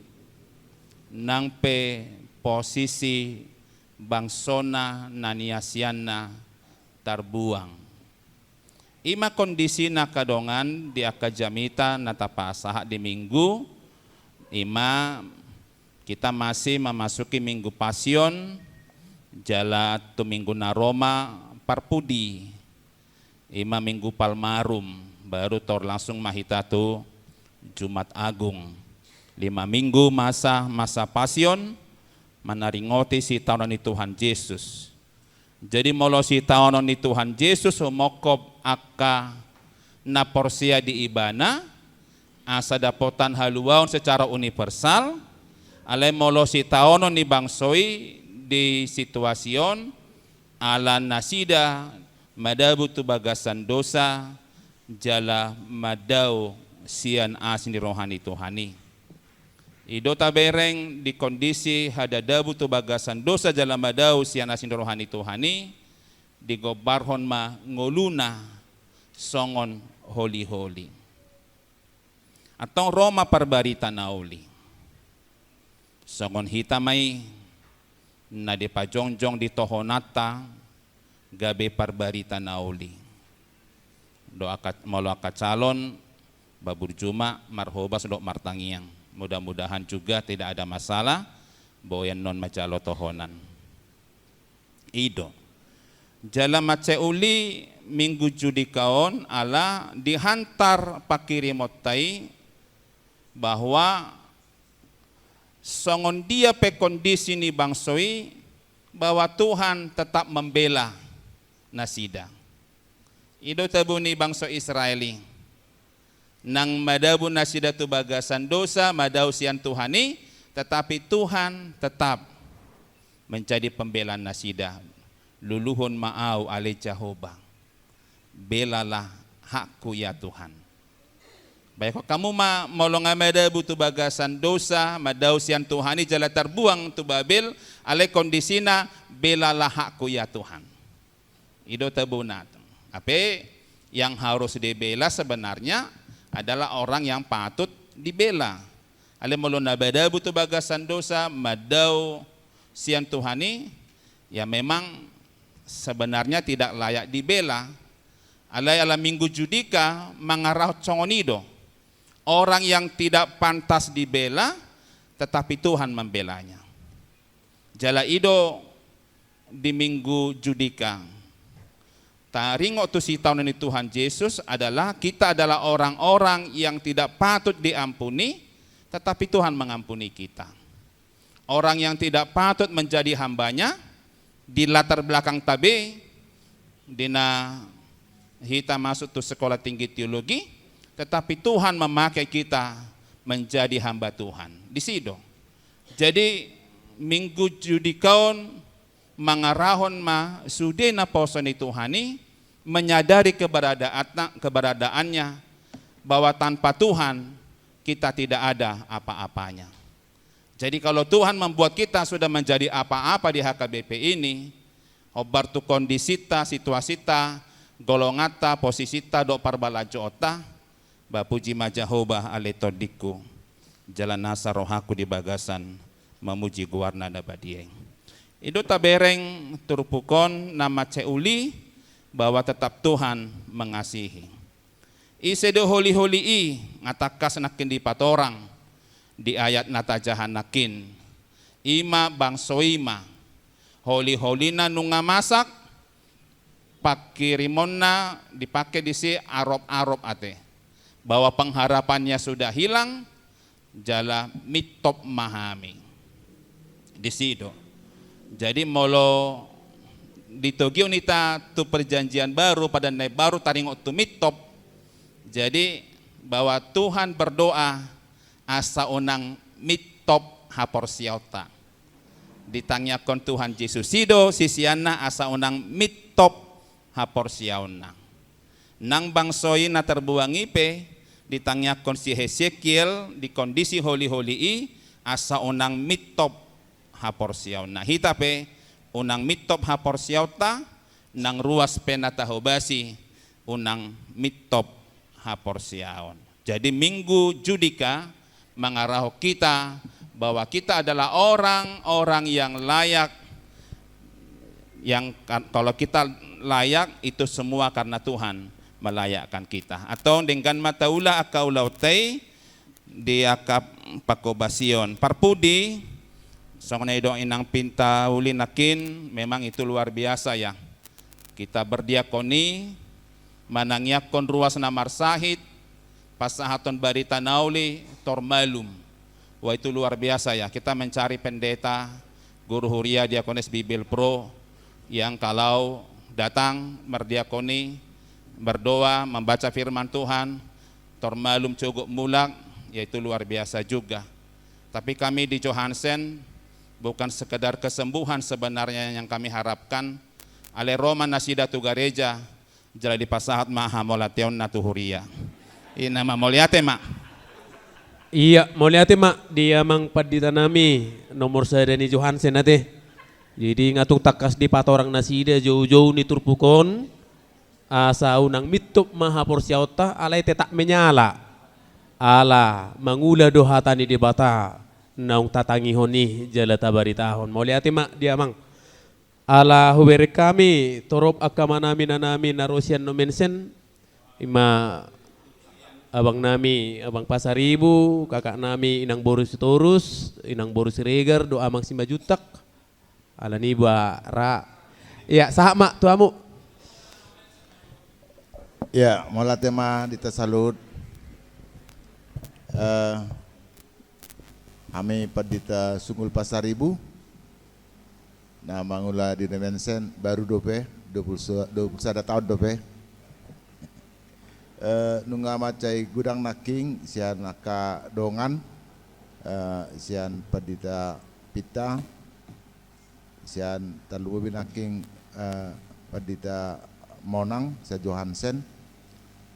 nang pe posisi bangsona naniasiana tarbuang. Ima kondisi na kadongan di akajamita natapasah di minggu. Ima kita masih memasuki minggu pasion jala tu minggu na Roma parpudi. Ima minggu palmarum baru tor langsung mahita tu Jumat Agung. 5 minggu masa pasion manaringoti si tahun ni Tuhan Yesus. Jadi molo si tahun ni Tuhan Yesus humokop aka na porsia di ibana asa dapotan haluaon secara universal ale molo si tahun ni bangsoi di situasion ala nasida madabu tu bagasan dosa jala madau sian asin di rohani Tuhani. Ido tabereng di kondisi hadadabu tu bagasan dosa jala madau sian asin di rohani Tuhani di gobarhon ma ngoluna songon holi-holi. Atau Roma parbarita nauli. songon hitamai na di pajongjong di tohonata gabe parbarita nauli doa molo calon babur juma marhobas do martangiang. Mudah-mudahan juga tidak ada masalah boyan non macalo tohonan. Ido jala maceuli minggu judikaon ala dihantar pakirimotai bahwa songon dia pe kondisi ni bangsoi bahwa Tuhan tetap membela nasida. Ido tabu ni bangsa Israeli nang madabu nasida tu bagasan dosa madau sian Tuhani, tetapi Tuhan tetap menjadi pembela nasida. Luluhun ma'au ale Jehovah, belalah hakku ya Tuhan. Baik kamu molonga madabu tu bagasan dosa madau sian Tuhani jala terbuang tu Babel ale kondisina belalah hakku ya Tuhan. Ido tabunat. Apa yang harus dibela sebenarnya adalah orang yang patut dibela. Ale molona badabu tu bagasan dosa madau sian Tuhani, ya memang sebenarnya tidak layak dibela. Alai ala minggu judika mangarah congonido, orang yang tidak pantas dibela tetapi Tuhan membelanya. Jala ido di minggu judika taringo tu si tahun ini Tuhan Yesus adalah kita adalah orang-orang yang tidak patut diampuni, tetapi Tuhan mengampuni kita. Orang yang tidak patut menjadi hambanya, di latar belakang tabe, dina kita masuk tu sekolah tinggi teologi, tetapi Tuhan memakai kita menjadi hamba Tuhan. Di situ. Jadi minggu judikaon mangarahon ma sudena posoni Tuhani menyadari keberadaannya bahwa tanpa Tuhan kita tidak ada apa-apanya. Jadi kalau Tuhan membuat kita sudah menjadi apa-apa di HKBP ini, obar tu kondisita, situasita, golongata, posisita, do parbalajota, bapuji majahobah aletodiku, jalan nasa rohaku di bagasan, memuji guarna dabadieng. Itu tabereng turpukon nama ceuli bahwa tetap Tuhan mengasihi. Isedo holi-holi i ngatakas nakin di patorang di ayat natajahan nakin ima bangsoima holi-holina nunga masak pakirimonna dipakai di si arop-arop ate bahwa pengharapannya sudah hilang jala mitop mahami di situ. Jadi molo ditogio nita tu perjanjian baru pada naik baru taringok tu mitop. Jadi bahwa Tuhan berdoa asa onang mitop haporsiauta. Ditanyakan Tuhan Yesus sido sisiana asa onang mitop haporsiauna. Nang bangsoi na terbuang ipe ditanyakan si Hesekiel di kondisi holi-holi i asa onang mitop haporsiaw na hitape unang mitop haporsiaw ta nang ruas penatahobasi unang mitop haporsiaon. Jadi minggu judika mengarah kita bahwa kita adalah orang-orang yang layak, yang kalau kita layak itu semua karena Tuhan melayakkan kita. Atau dengan mataula akaulautai diakap pakobasion parpudi soalnya dong inang pinta uli nakin memang itu luar biasa ya. Kita berdiakoni manangyakon ruas namar sahid pasahaton barita nauli tormalum. Wah itu luar biasa ya. Kita mencari pendeta guru huria diakonis Bibil Pro yang kalau datang berdiakoni berdoa membaca firman Tuhan tormalum cukup mulak yaitu luar biasa juga. Tapi kami di Johansen bukan sekedar kesembuhan sebenarnya yang kami harapkan. Ale Roma nasida tu gareja jala di pasahat maha molation natuhuria. Ina mamoliate mak.
Iya, moliate mak dia mang padita nami nomor saya ni Johansen nate. Jadi ngatung takas di patorang nasida jauh-jauh ni turpukon asa unang mitop maha porsiauta alai tetak menyala. Ala mangula dohatani di bata naung tatangi honi jala tabaritahon. Mau lihat mak dia mang. Ala hubere kami torop akamanami nanami narusian no mensen ima abang nami abang Pasaribu, kakak nami inang Borus Torus, inang Borus Regar doa mang simba jutak. Ala ni ra. Ya sahak mak tuamu.
Ya, mula tema dita salut. Kami padita Sungul Pasaribu. Nah, mangula di Nemensen baru dope 21 tahun dope. Nunga macai gudang naking sian naka dongan, sian padita pita, sian talu binaking padita monang sa Johansen,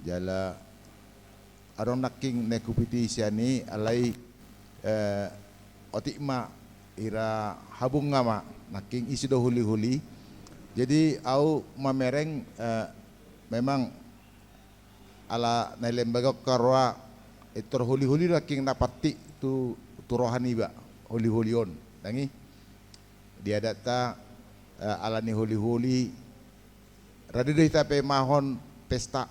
jala arong naking nekupiti siani alai otikma ira habung ngama naking isi do huli-huli. Jadi au mamereng memang ala na lembaga karwa itor huli-huli naking napati tu rohani ba huli-hulion dangi dia data ala ni huli-huli radi deui tape mahon pesta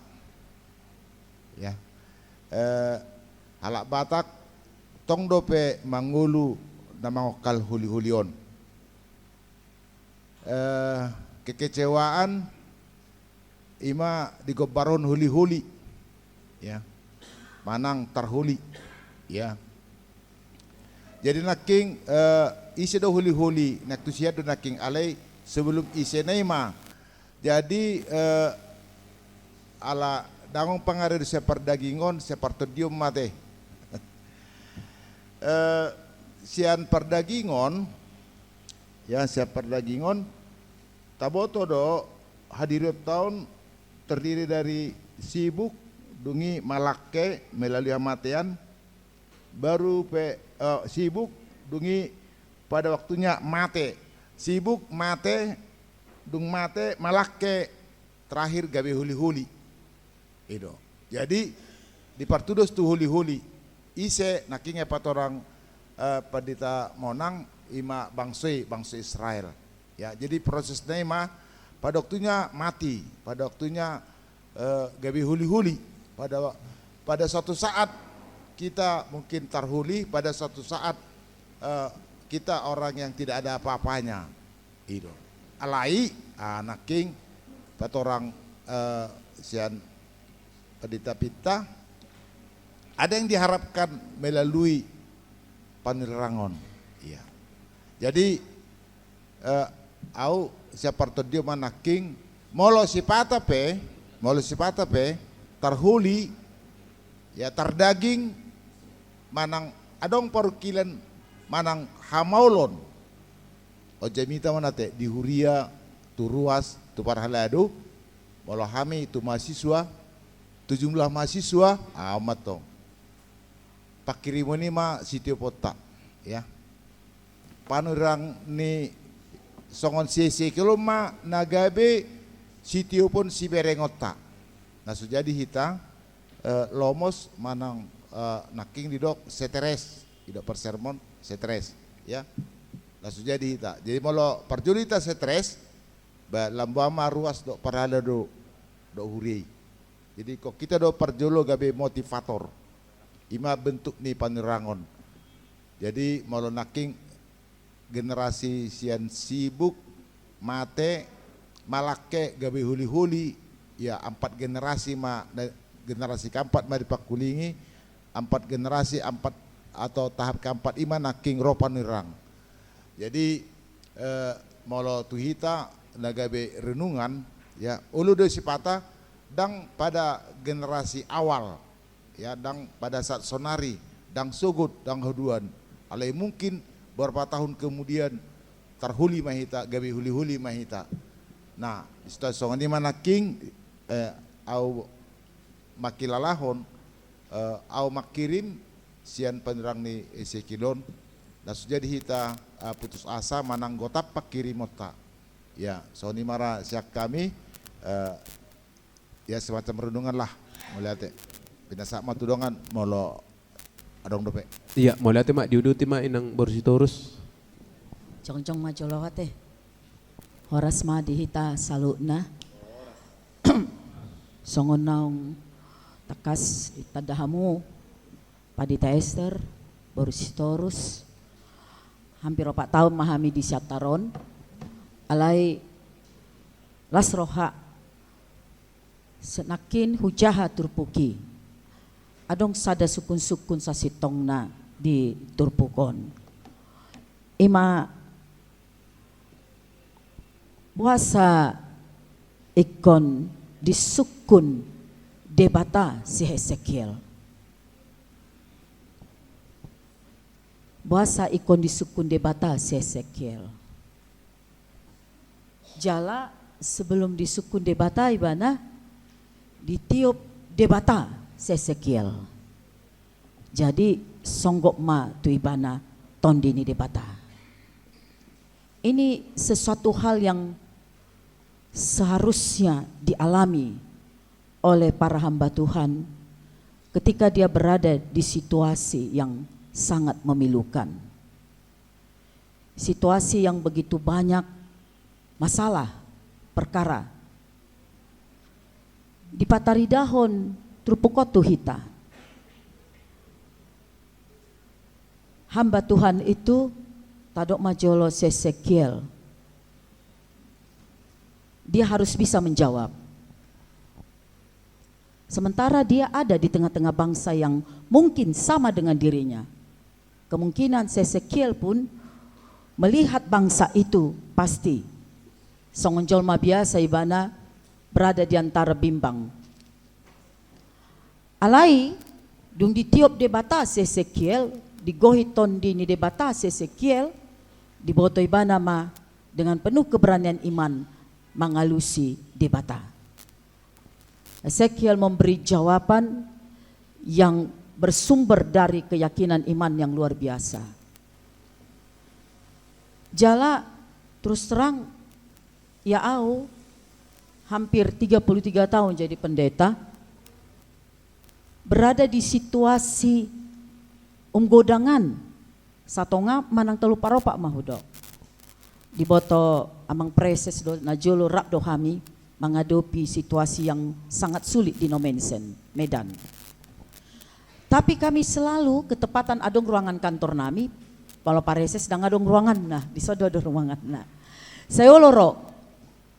ya halak Batak tong dope mangulu na mangokal huli-hulion. Kekecewaan ima digobaron huli-huli ya manang tarhuli ya jadi naking isi do huli-huli nak tusia do naking alai sebelum isi naima jadi ala dangong pangarir seperdagingon sepertodium mate sian perdagingon ya seperdagingon taboto do hadirut tahun terdiri dari sibuk dungi malake melalui amatean baru sibuk dungi pada waktunya mate sibuk mate dung mate malake terakhir gawe huli-huli itu jadi di partudos tu huli-huli ise nakingnya patorang padita monang ima bangsa Israel ya jadi prosesnya ima pada waktunya mati pada waktunya gawe huli-huli pada suatu saat kita mungkin tarhuli pada suatu saat kita orang yang tidak ada apa-apanya itu alai naking patorang sian padita pita ada yang diharapkan melalui panirangon iya jadi au siaparto dia manaking molo sipata pe tarhuli ya tardaging manang adong parukilan manang hamaulon o jamita manate di huria tu ruas tu parhaladu molo hami tu mahasiswa tu jumlah mahasiswa amat tong pakirimoni ma sitio pota ya panurang ni songon sese kalau ma nagabe sitio pun si berengota nah sujadi hita lomos manang naking didok seteres didok persermon seteres ya nah sujadi hita jadi molo perjulita seteres ba lambama ruas dok parada do huri jadi kok kita do perjolo gabe motivator ima bentuk ni panirangon jadi molo naking generasi sian sibuk mate malake gabe huli-huli ya 4 generasi generasi keempat mari pakulingi 4 generasi 4 atau tahap keempat ima naking ropanirang jadi molo tuhita nagabe renungan ya ulu do sipata dang pada generasi awal ya dang pada saat sonari dang sugut dang hoduan alai mungkin beberapa tahun kemudian tarhuli mahita gabe huli-huli mahita nah istilah songani manaking au makilalahon au makirim sian penerang ni esekilon nah sujadi hita putus asa manang gotap pakirim mota ya soni mara siak kami ya semacam renungan lah melihat binasa matudongan molo Adong dope.
Iya, mau lihat mak diuduti mak inang borsitorus.
Jong-jong majolowat horas ma dihita salutna. Songon naung takas itadahamu padita Esther borsitorus. Hampir 4 tahun mahami di Syataron. Alai las roha senakin hujaha turpuki. Adong sada sukun-sukun sasitongna di turpukon. Ima buasa ikon di sukun debata si Hesekiel. Buasa ikon di sukun debata si Hesekiel. Jala sebelum di sukun debata ibana ditiup debata Sesekiel. Jadi songgok ma tu ibana tondini debata. Ini sesuatu hal yang seharusnya dialami oleh para hamba Tuhan ketika dia berada di situasi yang sangat memilukan. Situasi yang begitu banyak masalah, perkara. Di Pataridahon Trupukotu hita. Hamba Tuhan itu tadok majolo Sesekiel. Dia harus bisa menjawab. Sementara dia ada di tengah-tengah bangsa yang mungkin sama dengan dirinya. Kemungkinan Sesekiel pun melihat bangsa itu pasti. Songon jolma biasa ibana berada di antara bimbang. Alai dung ditiup debata Sesekiel, digohiton di debata Sesekiel, diboto ibana ma dengan penuh keberanian iman mengalusi debata. Ezekiel memberi jawaban yang bersumber dari keyakinan iman yang luar biasa. Jala terus terang ya au hampir 33 tahun jadi pendeta, berada di situasi godangan satonga manang telu paropak mahudo. Diboto amang preses do najolo rap do hami menghadapi situasi yang sangat sulit di Nomensen, Medan. Tapi kami selalu ketepatan adong ruangan kantor nami, kalau pareses sedang adong ruangan nah, di sodo ada ruangan nah. Saya loro,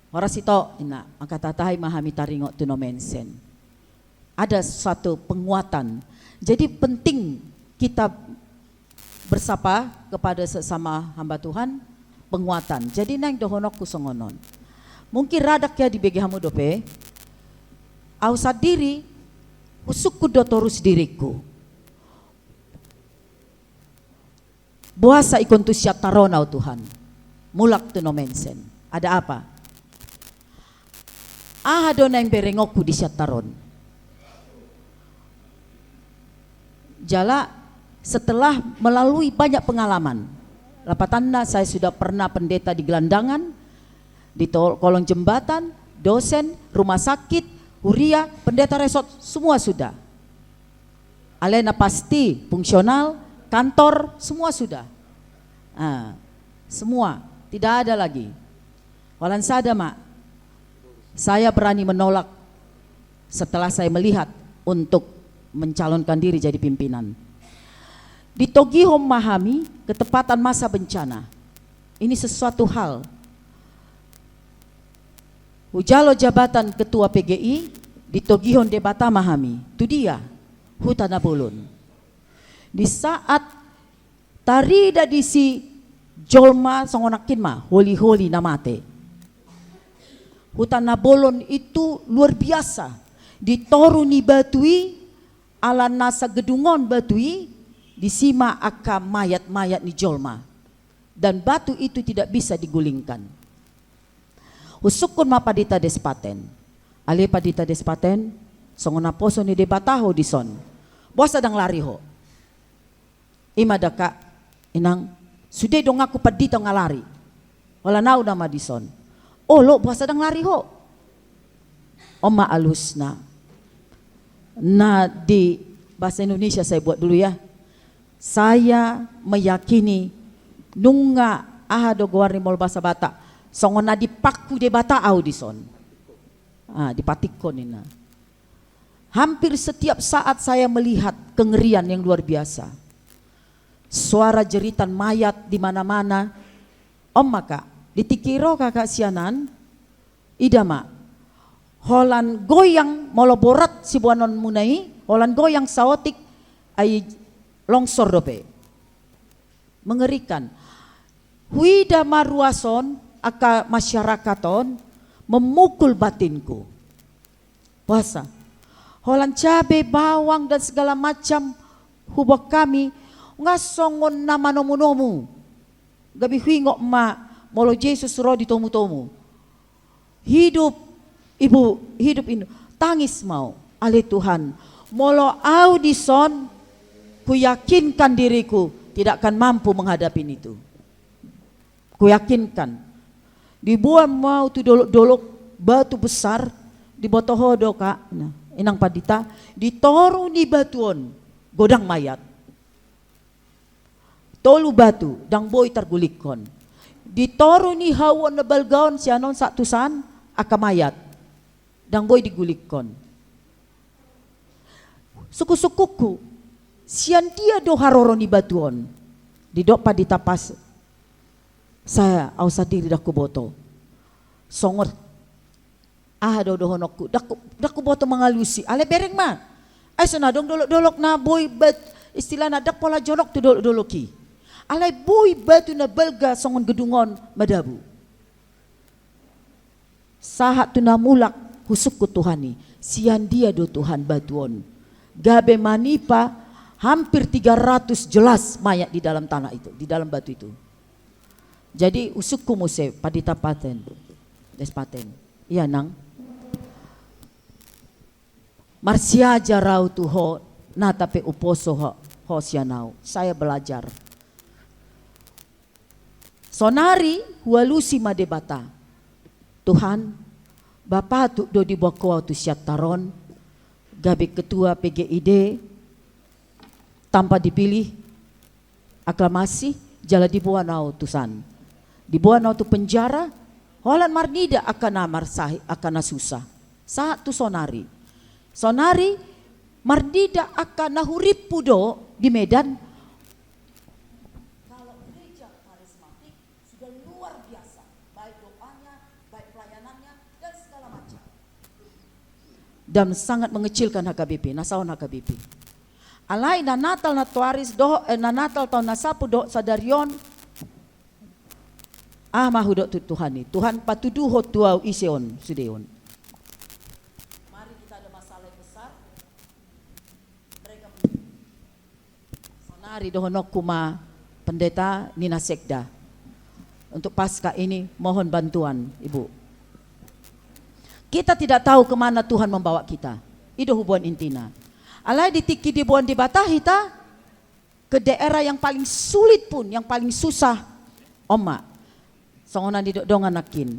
horas itu, nah, angkat tatahai mahami taringok tu Nomensen. Ada suatu penguatan. Jadi penting kita bersapa kepada sesama hamba Tuhan, penguatan. Jadi nang dohonok kusongonon. Mungkin radak ya di begehamu dope. Au sadiri usukku dotorus diriku. Buasa ikon tu Syataron au Tuhan. Mulak tu Nomensen. Ada apa? Ahado nang berengokku di Syataron. Jala setelah melalui banyak pengalaman, lapatanna saya sudah pernah pendeta di gelandangan, di kolong jembatan, dosen, rumah sakit, huria, pendeta resort, semua sudah. Alena pasti, fungsional, kantor, semua sudah. Semua, tidak ada lagi. Walan sada mak, saya berani menolak setelah saya melihat untuk mencalonkan diri jadi pimpinan. Di Togihom memahami ketepatan masa bencana. Ini sesuatu hal. Ujalo jabatan ketua PGI di Togihon debata memahami. Itu dia, Hutana Bolon. Di saat tarida di si jolma songonakin ma, holi-holi namate. Hutana Bolon itu luar biasa. Ditoruni batui ala nasa gedungon batui disima aka mayat-mayat ni jolma dan batu itu tidak bisa digulingkan. Usukun ma padita despaten. Ale padita despaten songona poso ni debataho dison. Bosa dang lari ho. Ima daka inang sude dong aku padita ngalari. Wala nau nama dison. Oh lo bosa dang lari ho. Oma alusna. Nah di bahasa Indonesia saya buat dulu ya. Saya meyakini nunga ahado guarni mol basa bata songona dipaku de bata audison. Dipatikon ina. Hampir setiap saat saya melihat kengerian yang luar biasa. Suara jeritan mayat di mana-mana. Om maka ditikiro kakak sianan idama holan goyang moloborat si buanon munai holan goyang saotik ay longsor dope. Mengerikan. Huida maruason aka masyarakaton memukul batinku. Puasa. Holan cabe, bawang dan segala macam hubak kami ngasongon nama nomu-nomu. Gabi huingok ma molo Yesus rodi tomu-tomu. Hidup ibu, hidup ini tangis mau ale Tuhan. Molo audison ku yakinkan diriku tidak akan mampu menghadapi itu. Ku yakinkan. Dibuat mau tu dolok-dolok batu besar di botohodo kak. Nah, inang padita ditoru ni batuon godang mayat. Tolu batu dang boy tergulikon. Ditoru ni hawon na balgaon sianon satusan aka mayat. Dang boy digulikon. Suku-sukuku sian dia do haroro ni batuon. Didok padita pas saya ausa diri daku boto. Songot do honokku daku boto mengalusi ale bereng ma ay sonadong dolok-dolok na boy bet istilah na dak pola jonok tu dolok-doloki ale boy batu na belga songon gedungon madabu sahat tu na mulak husukku Tuhani sian dia do Tuhan batuon gabe manipa hampir 300 jelas mayat di dalam tanah itu di dalam batu itu. Jadi usukku muse padita paten despaten iya nang Marsia jarau tu ho na tapi uposo ho sianau. Saya belajar. Sonari hualusi madebata. Tuhan, Bapa tu do di bawah tu siat taron. Gabe ketua PGID tanpa dipilih aklamasi jala di bawah nau tusan. Di bawah nau tu penjara holan marnida akan amar sahi akan susah. Saat tu sonari. Sonari mardida akan nahurip pudo di Medan. Kalau gereja karismatik sudah luar biasa, baik doanya, baik pelayanannya dan segala macam. Dan sangat mengecilkan HKBP, nasaon HKBP. Alai na Natal na tuaris do na Natal tahun na sapu do sadarion. Mahudok tu Tuhan ni. Tuhan patuduh tuau iseon sudeon. Sonari dohonok kuma pendeta Nina Sekda. Untuk pasca ini mohon bantuan Ibu. Kita tidak tahu kemana Tuhan membawa kita. Itu hubungan intina. Alai ditiki dibuan di Batahita ke daerah yang paling sulit pun, yang paling susah. Oma, songonan di dongan nakin.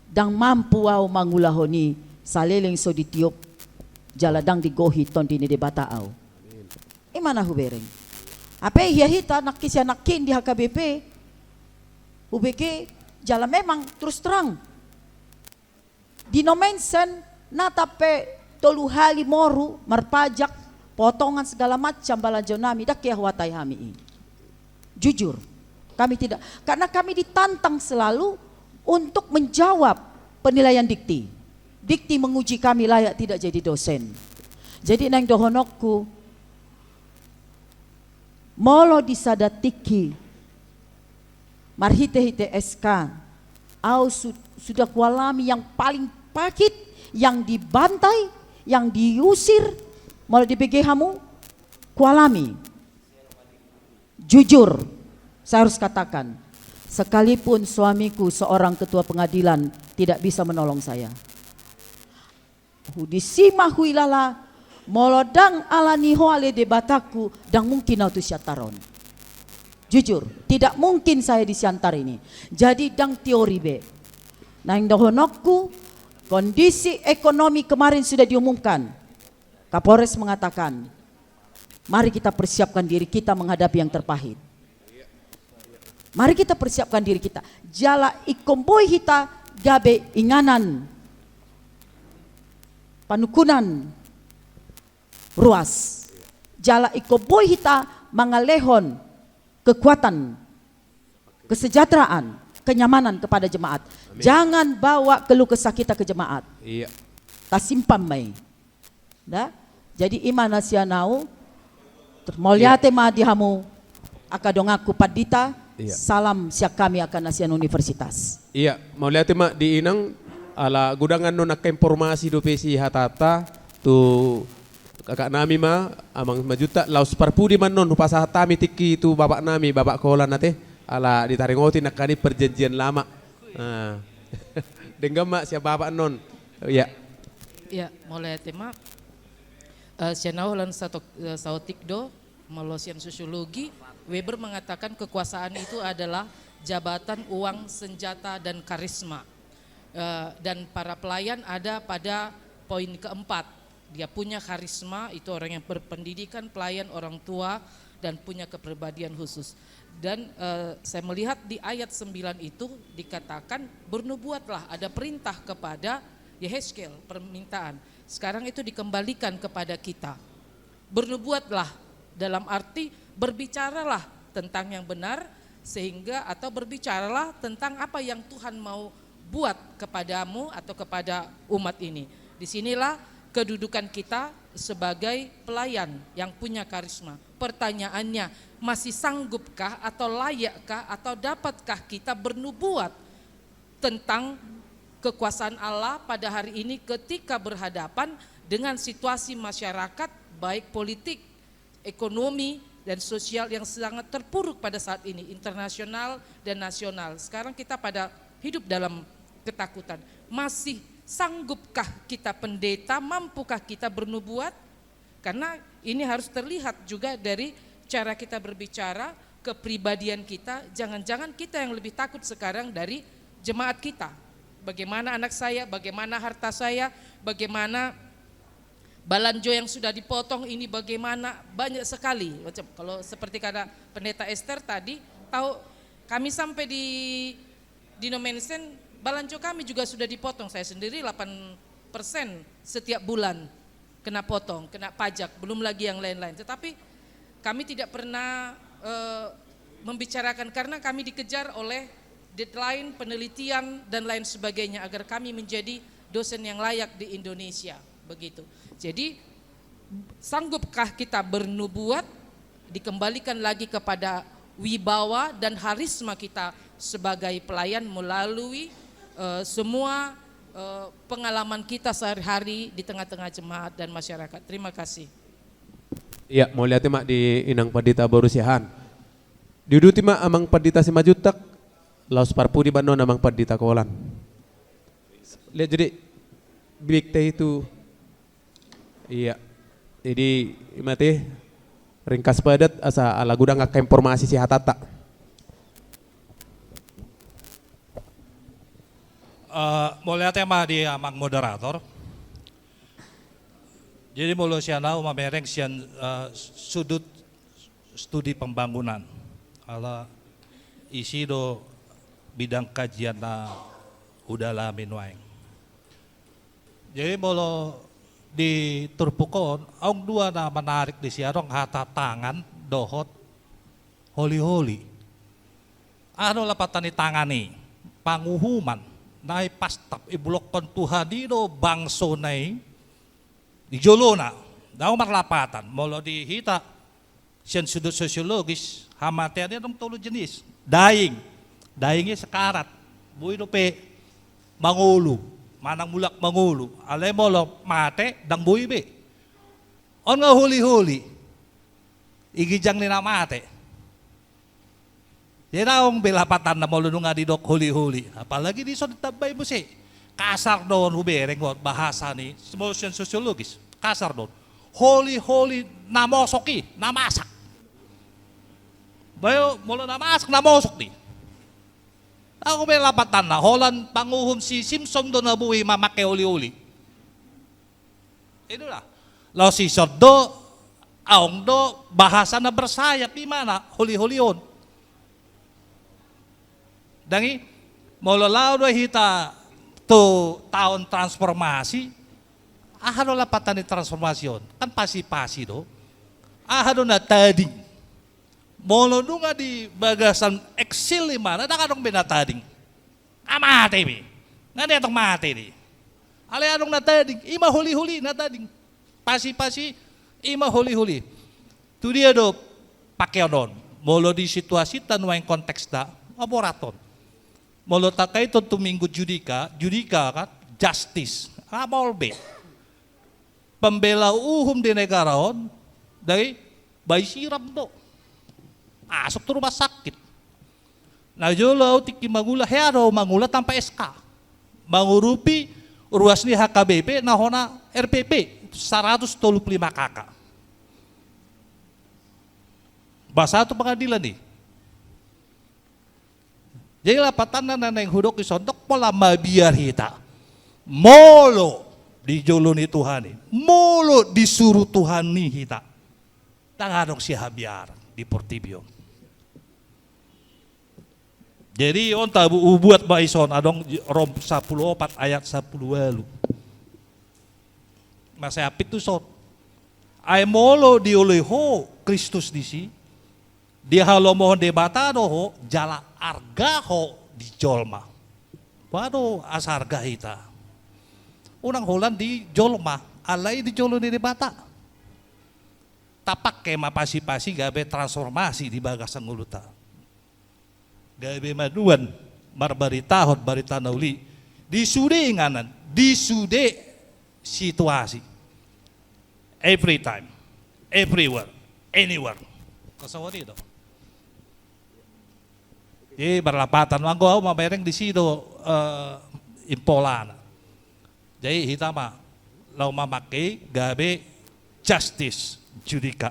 Dang mampu au mangulahoni saleleng so ditiup jaladang digohi ton di Batao. Imana hubereng? Apa hita nakisya nakin di HKBP? UBG jala memang terus terang. Dinomensen natape tolu hali moru marpajak potongan segala macam balajo nami dak ya watai hami. Jujur, kami tidak, karena kami ditantang selalu untuk menjawab penilaian dikti. Dikti menguji kami layak tidak jadi dosen. Jadi nang dohonokku molo disadatiki marhite-hite SK au sudah kualami yang paling pakit, yang dibantai, yang diusir, molo di PGH-mu kualami. Jujur saya harus katakan, sekalipun suamiku seorang ketua pengadilan tidak bisa menolong saya. Hudisima huilala molodang alani hoale debataku dan mungkin autu syataron. Jujur, tidak mungkin saya disiantar ini. Jadi dang teori be. Nang dohonokku kondisi ekonomi kemarin sudah diumumkan. Kapolres mengatakan Mari kita persiapkan diri kita menghadapi yang terpahit. Mari kita persiapkan diri kita. Jala ikomboi hita gabe inganan. Panukunan ruas. Jala ikomboi hita mangalehon kekuatan, kesejahteraan, kenyamanan kepada jemaat.
Amin.
Jangan bawa keluh kesah kita ke jemaat.
Iya.
Tak simpan mai. Dah? Jadi iman nasianau termoliate ma dihamu akadongaku padita.
Iya.
Salam siak kami akan Nasian Universitas.
Iya, mau lihat mak di inang ala gudangan nona informasi do pesi hatata tu kakak nami ma amang majuta laus parpudi man non upasa hatami tiki tu bapak nami bapak kolan nate ala ditaringoti nakani perjanjian lama. Nah. Denggam mak siapa bapak non. Iya.
Ya, mulai tema sianau lan sautik do melosian sosiologi. Weber mengatakan kekuasaan itu adalah jabatan, uang, senjata, dan karisma. Dan para pelayan ada pada poin keempat. Dia punya karisma, itu orang yang berpendidikan, pelayan, orang tua, dan punya kepribadian khusus. Dan saya melihat di ayat 9 itu dikatakan bernubuatlah, ada perintah kepada Yehezkel, permintaan. Sekarang itu dikembalikan kepada kita. Bernubuatlah dalam arti berbicaralah tentang yang benar sehingga atau berbicaralah tentang apa yang Tuhan mau buat kepadamu atau kepada umat ini. Disinilah kedudukan kita sebagai pelayan yang punya karisma. Pertanyaannya, masih sanggupkah atau layakkah atau dapatkah kita bernubuat tentang kekuasaan Allah pada hari ini ketika berhadapan dengan situasi masyarakat baik politik, ekonomi, dan sosial yang sangat terpuruk pada saat ini, internasional dan nasional. Sekarang kita pada hidup dalam ketakutan. Masih sanggupkah kita pendeta, mampukah kita bernubuat? Karena ini harus terlihat juga dari cara kita berbicara, kepribadian kita. Jangan-jangan kita yang lebih takut sekarang dari jemaat kita. Bagaimana anak saya, bagaimana harta saya, bagaimana balanjo yang sudah dipotong ini, bagaimana banyak sekali. Macam kalau seperti kata pendeta Esther tadi, tahu kami sampai di denomination balanjo kami juga sudah dipotong. Saya sendiri 8% setiap bulan kena potong, kena pajak, belum lagi yang lain-lain. Tetapi kami tidak pernah membicarakan karena kami dikejar oleh deadline, penelitian dan lain sebagainya agar kami menjadi dosen yang layak di Indonesia. Begitu. Jadi sanggupkah kita bernubuat, dikembalikan lagi kepada wibawa dan harisma kita sebagai pelayan melalui semua pengalaman kita sehari-hari di tengah-tengah jemaat dan masyarakat. Terima kasih.
Iya, mau lihat mak di inang padita borusihan. Diuduti mak amang padita simajutak, laus parpudi banon amang padita kolan. Lihat jadi big teh itu. Iya, jadi mati ringkas padat asa ala gudang ngaka informasi si hatata.
Mulai tema di amang moderator. Jadi mulu sianau mamereng sian sudut studi pembangunan. Ala isi do bidang kajian na udala minwaeng. Jadi mulu di Turpukon, ang dua na menarik di siarong hata tangan dohot holi-holi. Ano lapatan ni tangani panguhuman nai pastap ibulokon Tuhan dino bangso nai di jolona daw marlapatan molo di hita siyan sudut sosiologis hamatian dong tulo jenis daingnya sekarat buhay no pe mangulu manang mulak mangulu, alay mo lo mate dang buibe. On nga huli-huli, igijang ni na mate. Yan ang bilapatan na mo nga di dok huli-huli. Apalagi di so tabay mo si kasar doon hubereng bahasa ni motion sociologis. Kasar doon. Holi-holi namosoki, namasak. Bayo mo namasak, namosok di. Ako may lapatan na, holan panguhom si Simpson doon na buhay mamake uli-uli. Ito na. Law si Sordo, aong do bahasa na bersayap di mana huli-hulion. Dangi mololaw do hita to tahun transformasi, ahado lapatan ni transformasyon, kan pasi-pasi do, ahado na tading, molo nga di bagasan eksil mana, nakadong binatading, amate bi, nga netong mate di, ale anong natading, ima huli-huli natading, pasi-pasi, ima huli-huli, tu dia do pakeodon, molo di situasi tanuaing konteks da, laboraton. Molo takay ito tuminggo judika kan, justice, amolbe. Pembela uhum di negaraon, dari bayi siram do. Asok to rumah sakit. Najolo tiki mangula, hero mangula tanpa SK. Mangurupi ruas ni HKBP, nahona RPP, 135 kakak. Bahasa itu pengadilan nih. Jadi lapatan na neng hudok isontok pola mabiar hita. Molo dijolo ni Tuhan ni. Molo disuruh Tuhan ni hita. Tangadok si habiar di Portibio. Jadi on tabu ubuat baison adong Rom 14 ayat 10 walu. Masih apit tu son. Ay molo dioleho Kristus di si. Dia halo mohon debata doho jala arga ho di jolma. Waduh asarga hita. Unang holan di jolma, alai di jolo di debata. Tapak kema pasi-pasi gabe transformasi di bagasan nguluta. Gabe maduan barbaritahot barita nauli. Disude inganan, disude situasi. Every time, everywhere, anywhere. Kasawat itu. Berlapatan manggo aku mamereng di situ impolan. Jadi hitama lau mamake gabe justice judika.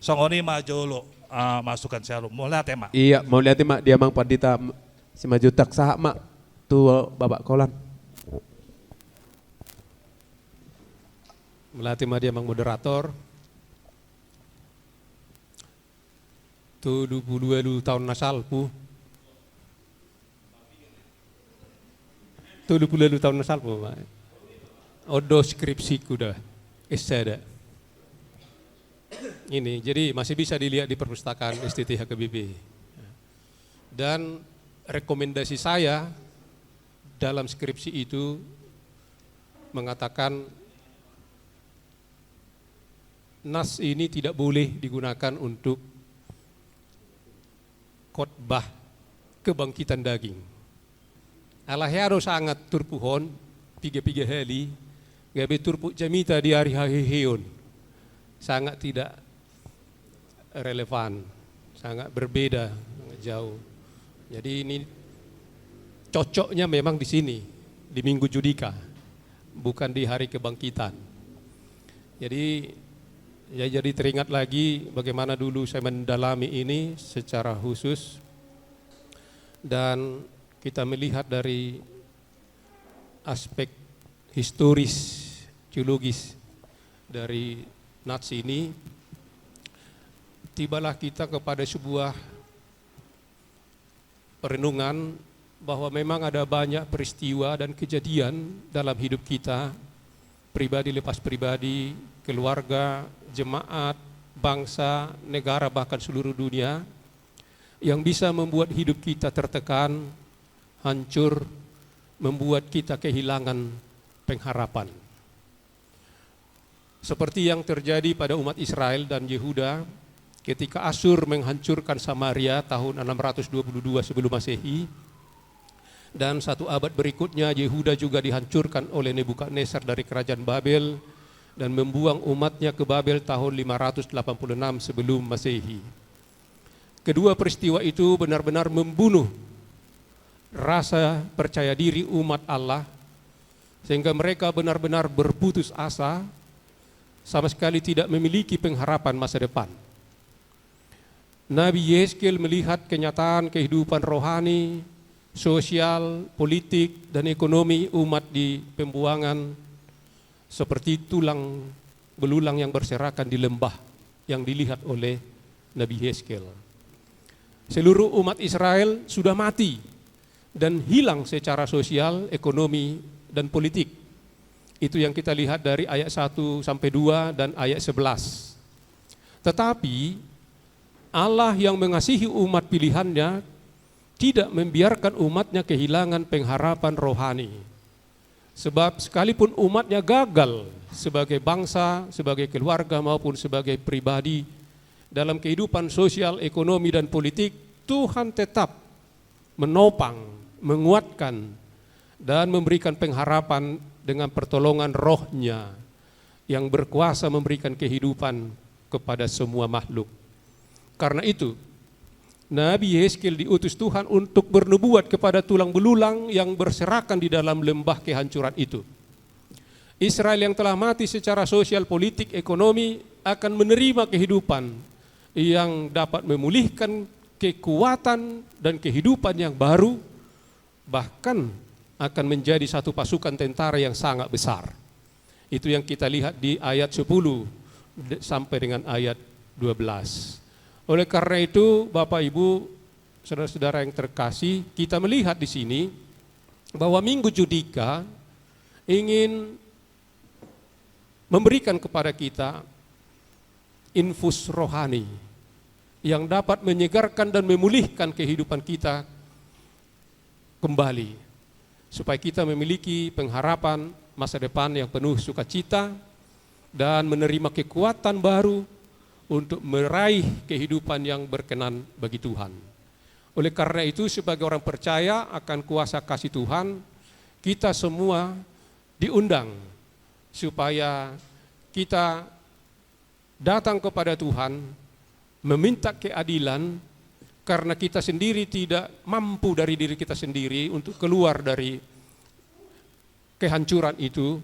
Songoni majolo masukan serum. Mau lihat mak?
Iya, mau lihat mak dia mang padita si maju tak sah mak tu babak kolan. Melatih mak dia mang moderator. Tu 22 tahun nasal pu. Tu 22 tahun nasal pu. Odo skripsiku dah. Esada. Ini jadi masih bisa dilihat di perpustakaan STT HKBP. Dan rekomendasi saya dalam skripsi itu mengatakan nas ini tidak boleh digunakan untuk khotbah kebangkitan daging. Allah harus sangat turpuhon, piga-piga heli, gabe turpu jamita di hari hahihiun. Sangat tidak relevan, sangat berbeda, sangat jauh. Jadi ini cocoknya memang di sini, di Minggu Judika, bukan di hari kebangkitan. Jadi ya jadi teringat lagi bagaimana dulu saya mendalami ini secara khusus dan kita melihat dari aspek historis, geologis dari Nats ini, tibalah kita kepada sebuah perenungan bahwa memang ada banyak peristiwa dan kejadian dalam hidup kita, pribadi lepas pribadi, keluarga, jemaat, bangsa, negara, bahkan seluruh dunia, yang bisa membuat hidup kita tertekan, hancur, membuat kita kehilangan pengharapan. Seperti yang terjadi pada umat Israel dan Yehuda ketika Asyur menghancurkan Samaria tahun 622 sebelum Masehi, dan satu abad berikutnya Yehuda juga dihancurkan oleh Nebukadnezar dari kerajaan Babel dan membuang umatnya ke Babel tahun 586 sebelum Masehi. Kedua peristiwa itu benar-benar membunuh rasa percaya diri umat Allah sehingga mereka benar-benar berputus asa, sama sekali tidak memiliki pengharapan masa depan. Nabi Yeskel melihat kenyataan kehidupan rohani, sosial, politik, dan ekonomi umat di pembuangan seperti tulang belulang yang berserakan di lembah
yang dilihat oleh Nabi Yeskel. Seluruh umat Israel sudah mati dan hilang secara sosial, ekonomi, dan politik. Itu yang kita lihat dari ayat 1 sampai 2 dan ayat 11. Tetapi Allah yang mengasihi umat pilihannya tidak membiarkan umatnya kehilangan pengharapan rohani. Sebab sekalipun umatnya gagal sebagai bangsa, sebagai keluarga maupun sebagai pribadi dalam kehidupan sosial, ekonomi, dan politik, Tuhan tetap menopang, menguatkan, dan memberikan pengharapan dengan pertolongan rohnya yang berkuasa memberikan kehidupan kepada semua makhluk. Karena itu, Nabi Yeskel diutus Tuhan untuk bernubuat kepada tulang belulang yang berserakan di dalam lembah kehancuran itu. Israel yang telah mati secara sosial, politik, ekonomi akan menerima kehidupan yang dapat memulihkan kekuatan dan kehidupan yang baru, bahkan akan menjadi satu pasukan tentara yang sangat besar. Itu yang kita lihat di ayat 10 sampai dengan ayat 12. Oleh karena itu, Bapak Ibu, saudara-saudara yang terkasih, kita melihat di sini bahwa Minggu Judika ingin memberikan kepada kita infus rohani yang dapat menyegarkan dan memulihkan kehidupan kita kembali, supaya kita memiliki pengharapan masa depan yang penuh sukacita dan menerima kekuatan baru untuk meraih kehidupan yang berkenan bagi Tuhan. Oleh karena itu, sebagai orang percaya akan kuasa kasih Tuhan, kita semua diundang supaya kita datang kepada Tuhan, meminta keadilan, karena kita sendiri tidak mampu dari diri kita sendiri untuk keluar dari kehancuran itu,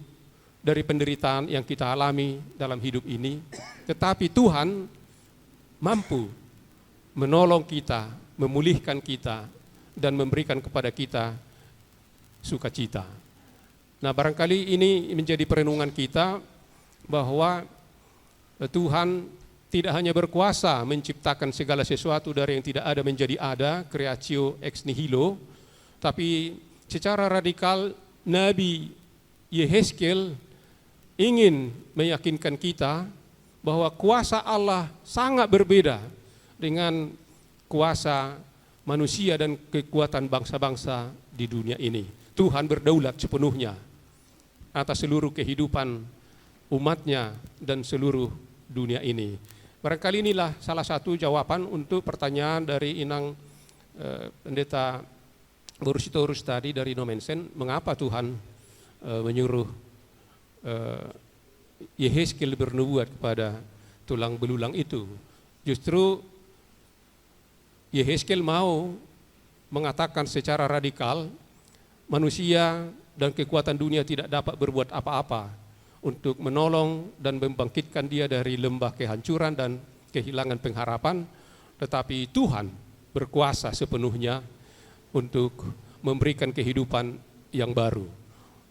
dari penderitaan yang kita alami dalam hidup ini. Tetapi Tuhan mampu menolong kita, memulihkan kita, dan memberikan kepada kita sukacita. Nah, barangkali ini menjadi perenungan kita bahwa Tuhan tidak hanya berkuasa menciptakan segala sesuatu dari yang tidak ada menjadi ada, creatio ex nihilo, tapi secara radikal Nabi Yehezkel ingin meyakinkan kita bahwa kuasa Allah sangat berbeda dengan kuasa manusia dan kekuatan bangsa-bangsa di dunia ini. Tuhan berdaulat sepenuhnya atas seluruh kehidupan umatnya dan seluruh dunia ini. Barangkali inilah salah satu jawaban untuk pertanyaan dari Inang Pendeta Borusitorus tadi dari Nomensen, mengapa Tuhan menyuruh Yehezkel bernubuat kepada tulang belulang itu. Justru Yehezkel mau mengatakan secara radikal manusia dan kekuatan dunia tidak dapat berbuat apa-apa untuk menolong dan membangkitkan dia dari lembah kehancuran dan kehilangan pengharapan, tetapi Tuhan berkuasa sepenuhnya untuk memberikan kehidupan yang baru.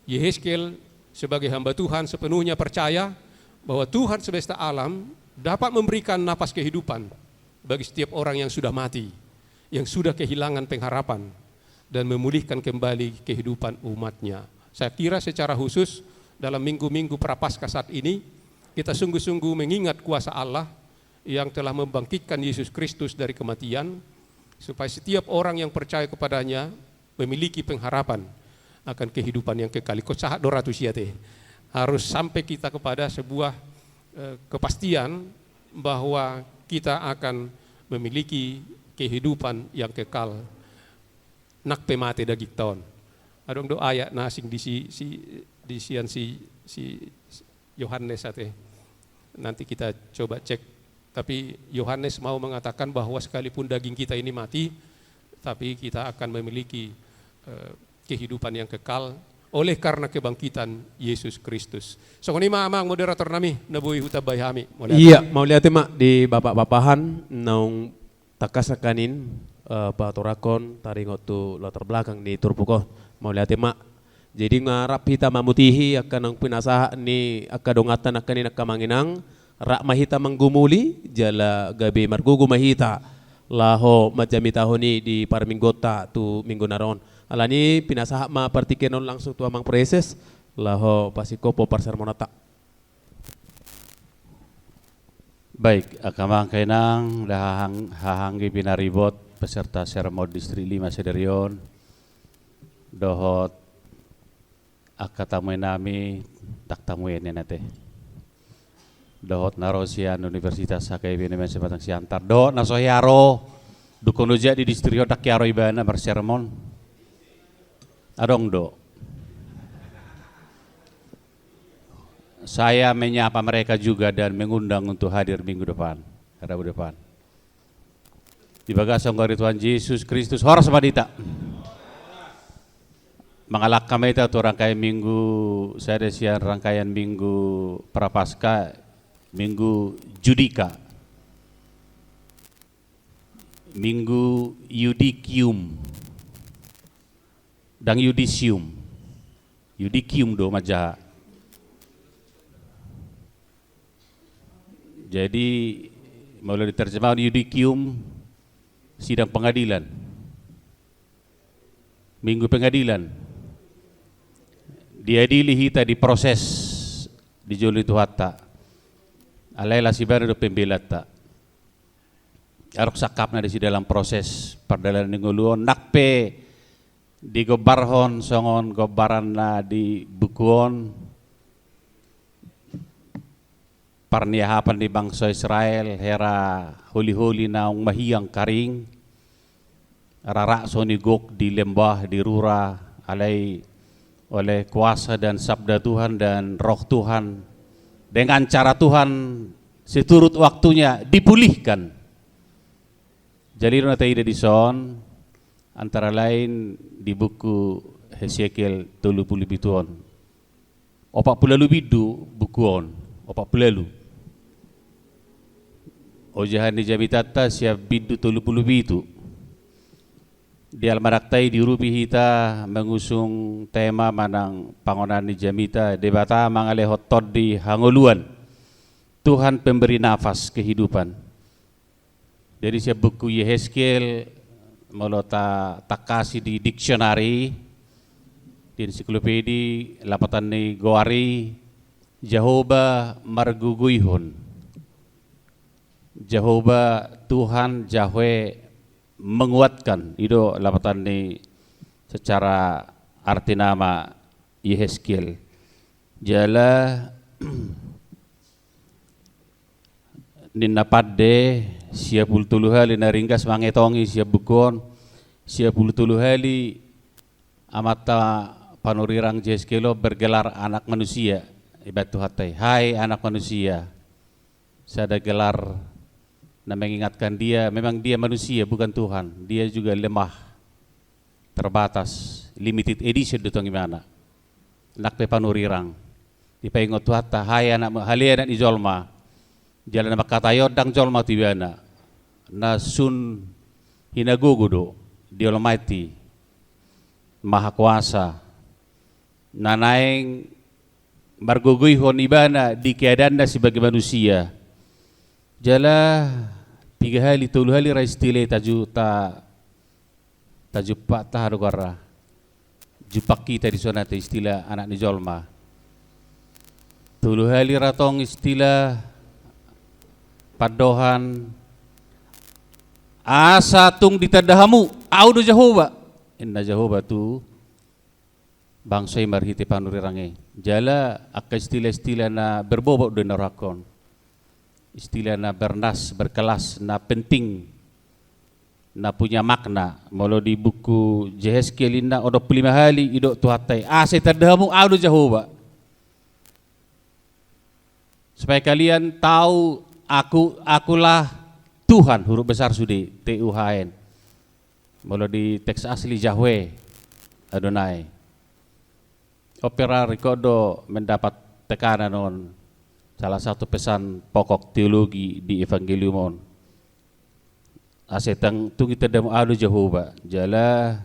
Yehezkel sebagai hamba Tuhan sepenuhnya percaya bahwa Tuhan semesta alam dapat memberikan napas kehidupan bagi setiap orang yang sudah mati, yang sudah kehilangan pengharapan, dan memulihkan kembali kehidupan umatnya. Saya kira secara khusus dalam minggu-minggu prapaskah saat ini, kita sungguh-sungguh mengingat kuasa Allah yang telah membangkitkan Yesus Kristus dari kematian, supaya setiap orang yang percaya kepadanya memiliki pengharapan akan kehidupan yang kekal. Kok sahat 200 ya teh. Harus sampai kita kepada sebuah kepastian bahwa kita akan memiliki kehidupan yang kekal. Nak pemate dagik tahun. Adong do ayat nasing di si Yohanes ate. Nanti kita coba cek. Tapi Yohanes mau mengatakan bahwa sekalipun daging kita ini mati, tapi kita akan memiliki kehidupan yang kekal oleh karena kebangkitan Yesus Kristus. So ini mamang moderator nami nabui hutabay hami.
Iya, mau lihat mak di bapak-bapahan naung takasakanin patorakon taringot tu latar belakang di Turpuko. Mau lihat mak. Jadi ngarap kita mamutihi akan ang pinasaha ni akadongatan akan ni nakamanginang rak mahita menggumuli jala gabe margugu mahita laho majamita honi di parminggota tu minggu naron alani pinasahak ma partikenon langsung tu amang preses laho pasikopo parsarmonata.
Baik, akamang kainang hahanggi pinaribot peserta sermon distrik 5 Sederion dohot akatamuin nami tak tamuin nate dohot narosian Universitas Sakai Benemen Sebatang Siantar do nasohyaro dukun uja di distrik tak yaro ibana bersermon adong do. Saya menyapa mereka juga dan mengundang untuk hadir minggu depan, Rabu depan. Di bagasong dari Tuhan Yesus Kristus, horas madita. Mengalak kami itu rangkaian minggu, saya desian rangkaian minggu Prapaskah, minggu Judika, minggu Yudikium, dan Yudisium. Yudikium do maja. Jadi melalui terjemahan Yudikium sidang pengadilan, minggu pengadilan, diadili hita di proses di joli tuhata, alailah si baru pembelat tak, arok sakapna di dalam proses perdalan nguluon nakpe di gobarhon songon gobaran na di bukuon. Parniahapan di bangsa Israel hera holi-holi naung mahiyang karing rarak sonigok di lembah di rura alai oleh kuasa dan sabda Tuhan dan roh Tuhan dengan cara Tuhan seturut waktunya dipulihkan. Jadi nata ide di son antara lain di buku Hesekiel 37 40 bidu bukuon 40 Ojahan di Jabitata siap bidu 30 bidu. Di Almaraktai di Rupi Hita mengusung tema manang pangonan di Jamita debata mangalehot di hanguluan. Tuhan pemberi nafas kehidupan. Dari siap buku Yehezkiel melota takasi di diksionari di ensiklopedi lapatan ni Goari Jehovah marguguihon. Jehovah Tuhan Yahweh menguatkan itu lapatan ini secara arti nama Yehezkiel jala nina padde siap tuluhali naringgas mangetongi siap bukon siap tuluhali amata panurirang Yehezkielo bergelar anak manusia ibatu hatai hai anak manusia saya ada gelar na mengingatkan dia, memang dia manusia bukan Tuhan, dia juga lemah, terbatas, limited edition dutong gimana, nak pepanurirang, dipaingot tuhata, hai anak halian di jolma, jalan nama kata yodang jolma tibiana, na sun hinagugu do, di Almighty, maha kuasa, nanaing marguguihon ibana di keadaan sebagai manusia. Jala 3 hali 3 hali raistile tajupa taharugara jupak kita di sana istilah anak ni jolma 3 hali ratong istilah padohan asa tung ditadahamu audo Jehovah inna Jehovah tu bangsa marhiti panurirange jala akka istilah-istilah na berbobot do narakon istilah na bernas, berkelas, na penting, na punya makna. Molo di buku Yehezkiel inna odo 5 hali idok tuhatai. Saya terdahamu audo Jehovah. Supaya kalian tahu akulah Tuhan huruf besar sudi TUHN. Molo di teks asli Yahweh Adonai. Opera Ricodo mendapat tekanan on salah satu pesan pokok teologi di Evangelium on asetang tungi terdemu adu Jehovah jala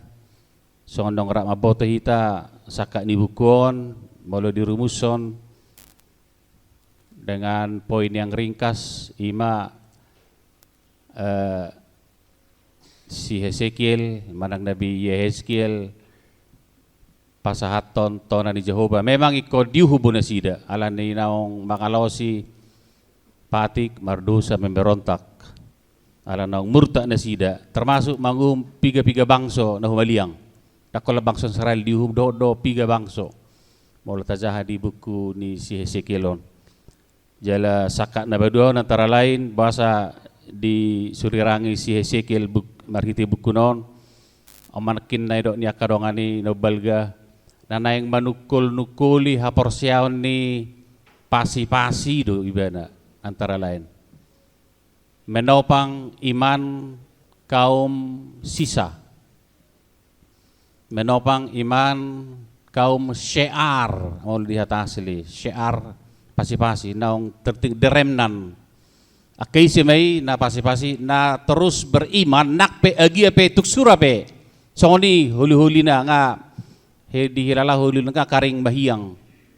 sondong rak maboto hita saka ni bukon molo dirumuson dengan poin yang ringkas ima si Hesekiel manang Nabi Yehezkiel pasahaton tona ni Jehovah memang iko diuhubuna sida ala ni naong makalosi patik mardosa memberontak ala naong murta na sida termasuk mangum piga bangso na humaliang dakola bangso Israel diuhub do piga bangso mula tajaha di buku ni si Hesekielon jala sakat na badua antara lain bahasa di surirangi si Hesekiel marhiti buku non omanakin na idok ni akadongani no balga na naing manukul-nukuli haporsiaon ni pasi-pasi do ibana antara lain menopang iman kaum sisa menopang iman kaum syiar mau lihat asli syiar pasi-pasi naung terting deremnan akaisi mai na pasi-pasi na terus beriman nak pe agi pe tuksura pe songoni huli-huli na nga he dihilala huli na karing bahiang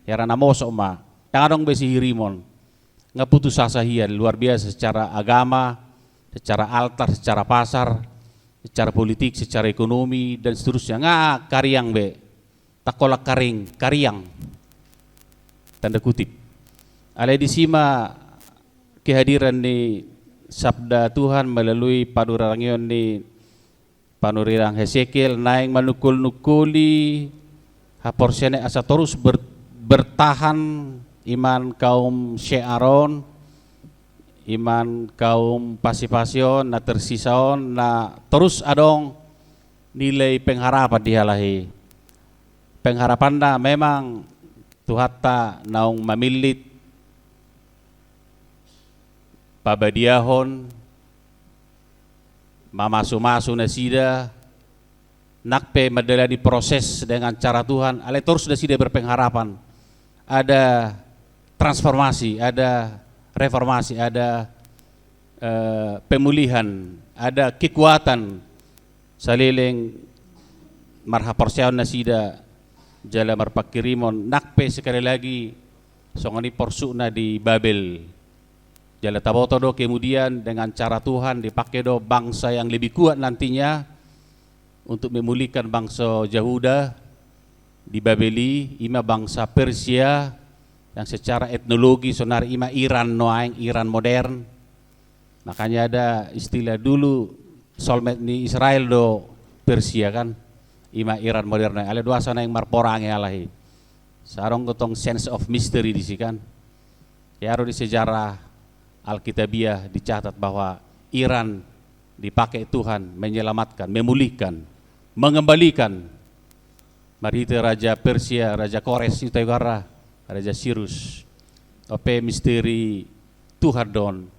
hera namoso ma tangadong besi hirimon nga putus asa hiyan luar biasa secara agama, secara altar, secara pasar, secara politik, secara ekonomi dan seterusnya nga karyang be takolak karyang tanda kutip alai disima kehadiran ni sabda Tuhan melalui padurangion ni panurirang Hesekiel naing manukul-nukuli haporsiane asa terus bertahan iman kaum Syiaron iman kaum pasi-pasion na tersisaon na terus adong nilai pengharapan dihalahi pengharapan na memang Tuhata naung mamilit pabadiahon mamasu-masu na sida nakpe madala diproses dengan cara Tuhan ale terus na sida berpengharapan ada transformasi, ada reformasi, ada pemulihan, ada kekuatan saliling marhaporsiaon na sida jala marpakirimon nakpe sekali lagi songani porsuna di Babel jala taboto do kemudian dengan cara Tuhan dipakai do bangsa yang lebih kuat nantinya untuk memulihkan bangsa Yahuda di Babeli ima bangsa Persia yang secara etnologi sonar ima Iran noaing Iran modern makanya ada istilah dulu solmet ni Israel do Persia kan ima Iran modern ale dua sana yang marporange alahi sarong gotong sense of mystery di sikan ya di sejarah Alkitabiah dicatat bahwa Iran dipakai Tuhan menyelamatkan memulihkan mengembalikan marhite Raja Persia Raja Kores itu negara Raja Sirus ope misteri Tuhan don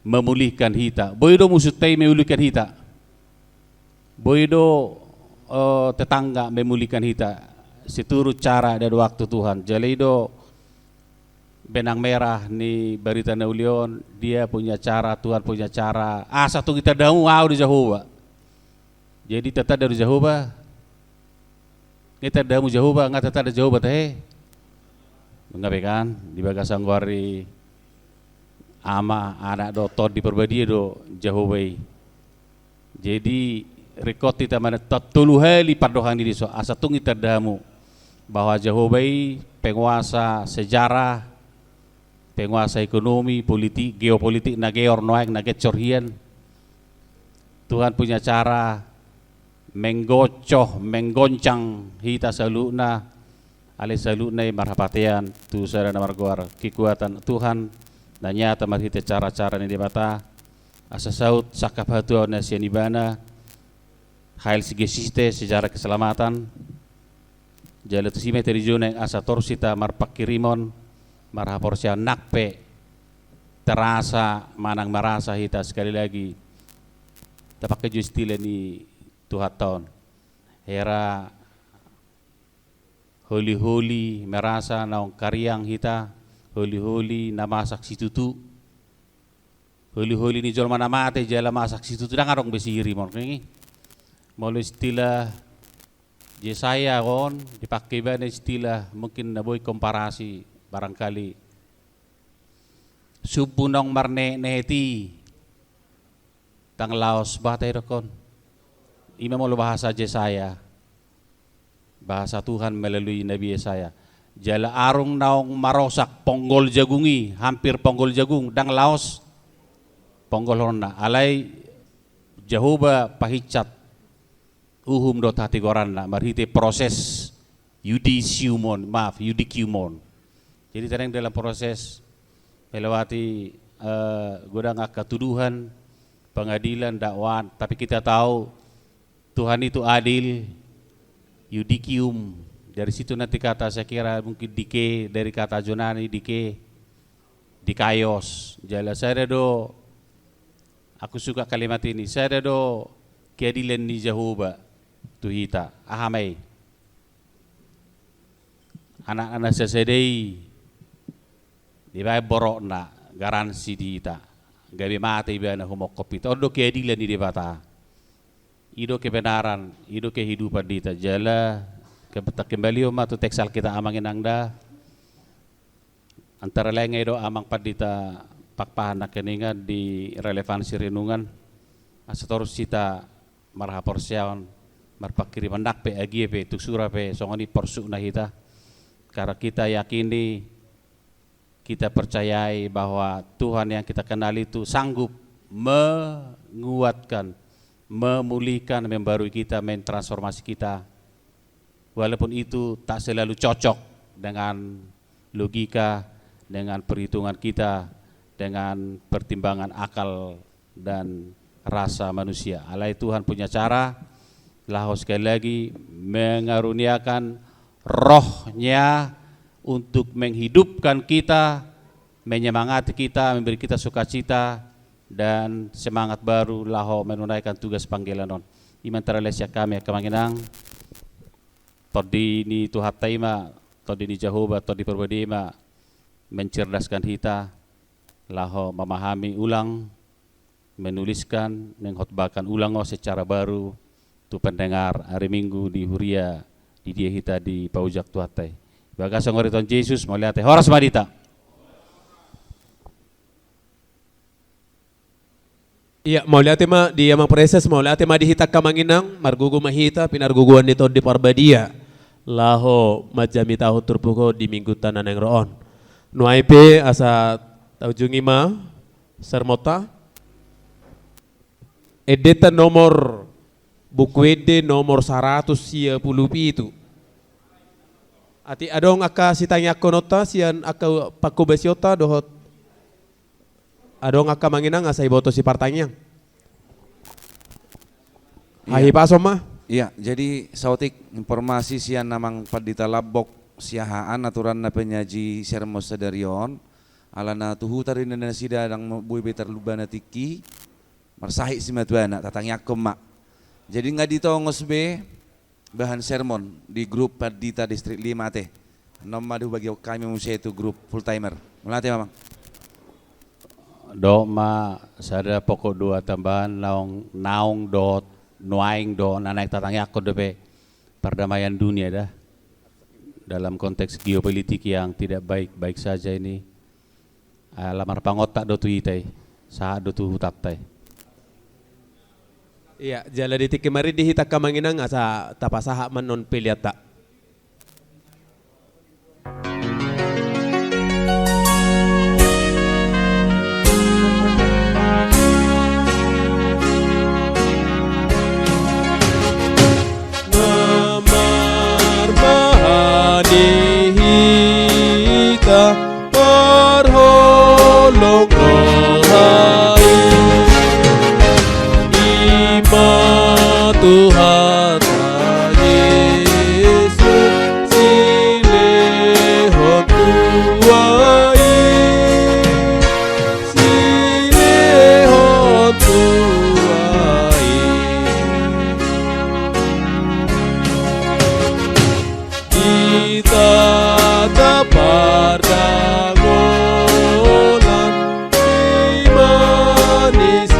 memulihkan hita boido musutai memulihkan hita boido tetangga memulihkan hita seturut cara dan waktu Tuhan jalido benang merah ni Barita Naulion dia punya cara Tuhan punya cara satu kita dahu di Jehovah jadi tetap dari Jehovah kita damu Jehovah nggak tetap ada Jehovah teh mengabekan di bagasanggwari ama anak do tod di perbadi do Jehovah jadi rekod kita mana tatulu hali padohan diri so asa tungi terdamu bahwa Jehovah penguasa sejarah penguasa ekonomi politik geopolitik nageor noaik nagecorian Tuhan punya cara menggocoh menggoncang hita saluna ale saluna marhapatian tu sarana margoar kekuatan Tuhan dan nyata marhita cara-cara ni dibata asa saut sakap hatu na sianibana hail sigesiste sejarah keselamatan jala tu sime terijuna asa torsita marpakirimon marhaporsia nakpe terasa manang marasa hita sekali lagi tapakai justile ni Tuhaton era holi-holi merasa naong karyang hita holi-holi nama saksi tutu holi-holi ni jol mana mate jala masak situ tidak ngarong besiri mon kengi mau istilah Yesaya kon dipakai banyak istilah mungkin naboy komparasi barangkali Subunong marne neheti tang Laos batay rokon. Ima mo bahasa Yesaya, bahasa Tuhan melalui Nabi Yesaya. Jala arung naong marosak ponggol jagungi, hampir ponggol jagung dang Laos ponggol horna alay Jehovah pahicat uhum dot hati goranna marhite proses yudiciumon, yudiciumon. Jadi terang dalam proses melewati godang ketuduhan, pengadilan, dakwaan, tapi kita tahu Tuhan itu adil, yudicium. Dari situ nanti kata saya kira mungkin dike dari kata Yunani dike dikaios. Jala saya do, aku suka kalimat ini. Saya do keadilan ni Jehovah tuhita ahamai. Anak-anak sesedei dibae borok na garansi dita. Gabi mati biana humok kopita. Odo keadilan ni dibata. Ido kebenaran, ido kehidupan dita. Jala kembali tu teksal kita amangin angda. Antara lain itu amang padita pakpahan nak keningan di relevansi renungan. Asatorus kita marha porsiawan marpakiri mandak pe agi pe tuksura pe songoni porsuk na kita. Karena kita yakini, kita percayai bahwa Tuhan yang kita kenal itu sanggup menguatkan, memulihkan, membarui kita, mentransformasi kita. Walaupun itu tak selalu cocok dengan logika, dengan perhitungan kita, dengan pertimbangan akal dan rasa manusia. Alai Tuhan punya cara, lahu sekali lagi mengaruniakan rohnya untuk menghidupkan kita, menyemangati kita, memberi kita sukacita dan semangat baru lahu menunaikan tugas panggilan non. Iman teralesya kami kemanginang todi ni Tuhan taima, todi ni Jehovah, todi perbedima mencerdaskan kita, lahu memahami ulang, menuliskan, menghotbahkan ulang secara baru tu pendengar hari Minggu di Huria di dia kita di Paujak Tuhatai. Bagas ngoriton Yesus melihat horas madita.
Iya, mau lihat ma dia mang proses mau lihat ma dihita kamanginang margugu mahita pinarguguan dito di parbadia. Laho majami tahu turpuko di minggu tanan yang roon. Nuaipe asa taujungi ma sermota. Edeta nomor buku ede nomor 110 itu. Ati adong aka sitanya konota sian aka paku besiota dohot. Adong aka manginang asa iboto si partanyang. Hahi pasom mah.
Iya, jadi sautik informasi sian namang padita labok siahaan aturan na penyaji sermos sadarion alana tuhu tarin na sida dang buy betar lubana tiki marsahi si matuana tatang yakom mak. Jadi nggak ditongos be bahan sermon di grup Padita Distrik 5 teh. Nomadu bagi kami musia itu grup full timer. Melatih mamang.
Do ma sada pokok dua tambahan naung dot nuaing do naik tatang yakot dope perdamaian dunia dah. Dalam konteks geopolitik yang tidak baik-baik saja ini. Lamar pangotak do tu itai. Saat do tu hutaptai.
Iya, jala di kemari dihita kamanginang asa tapasaha manon piliata. Namar bahani hita perholong rohai. Tuhan Yesus silehon tuai, silehon tuai. Kita tapar dagolan di manusia.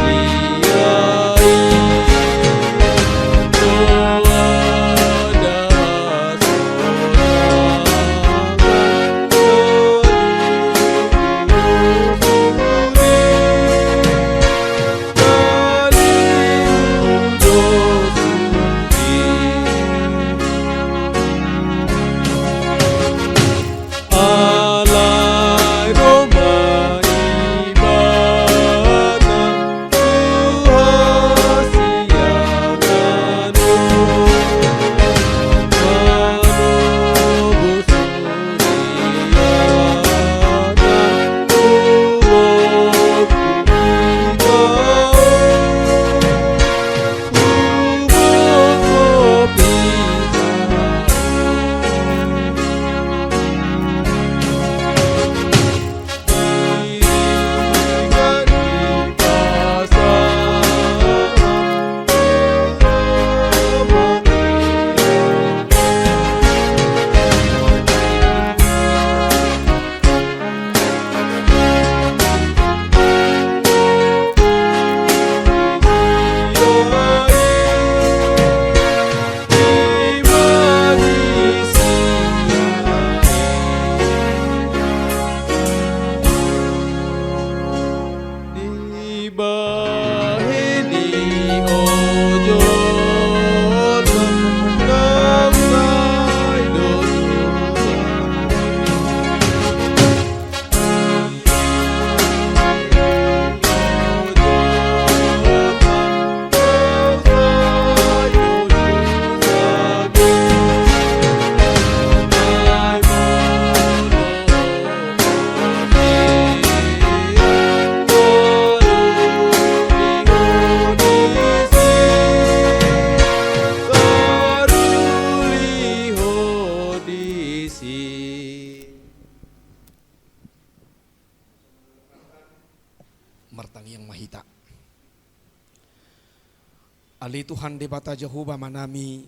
Ali Tuhan debata Jehovah manami,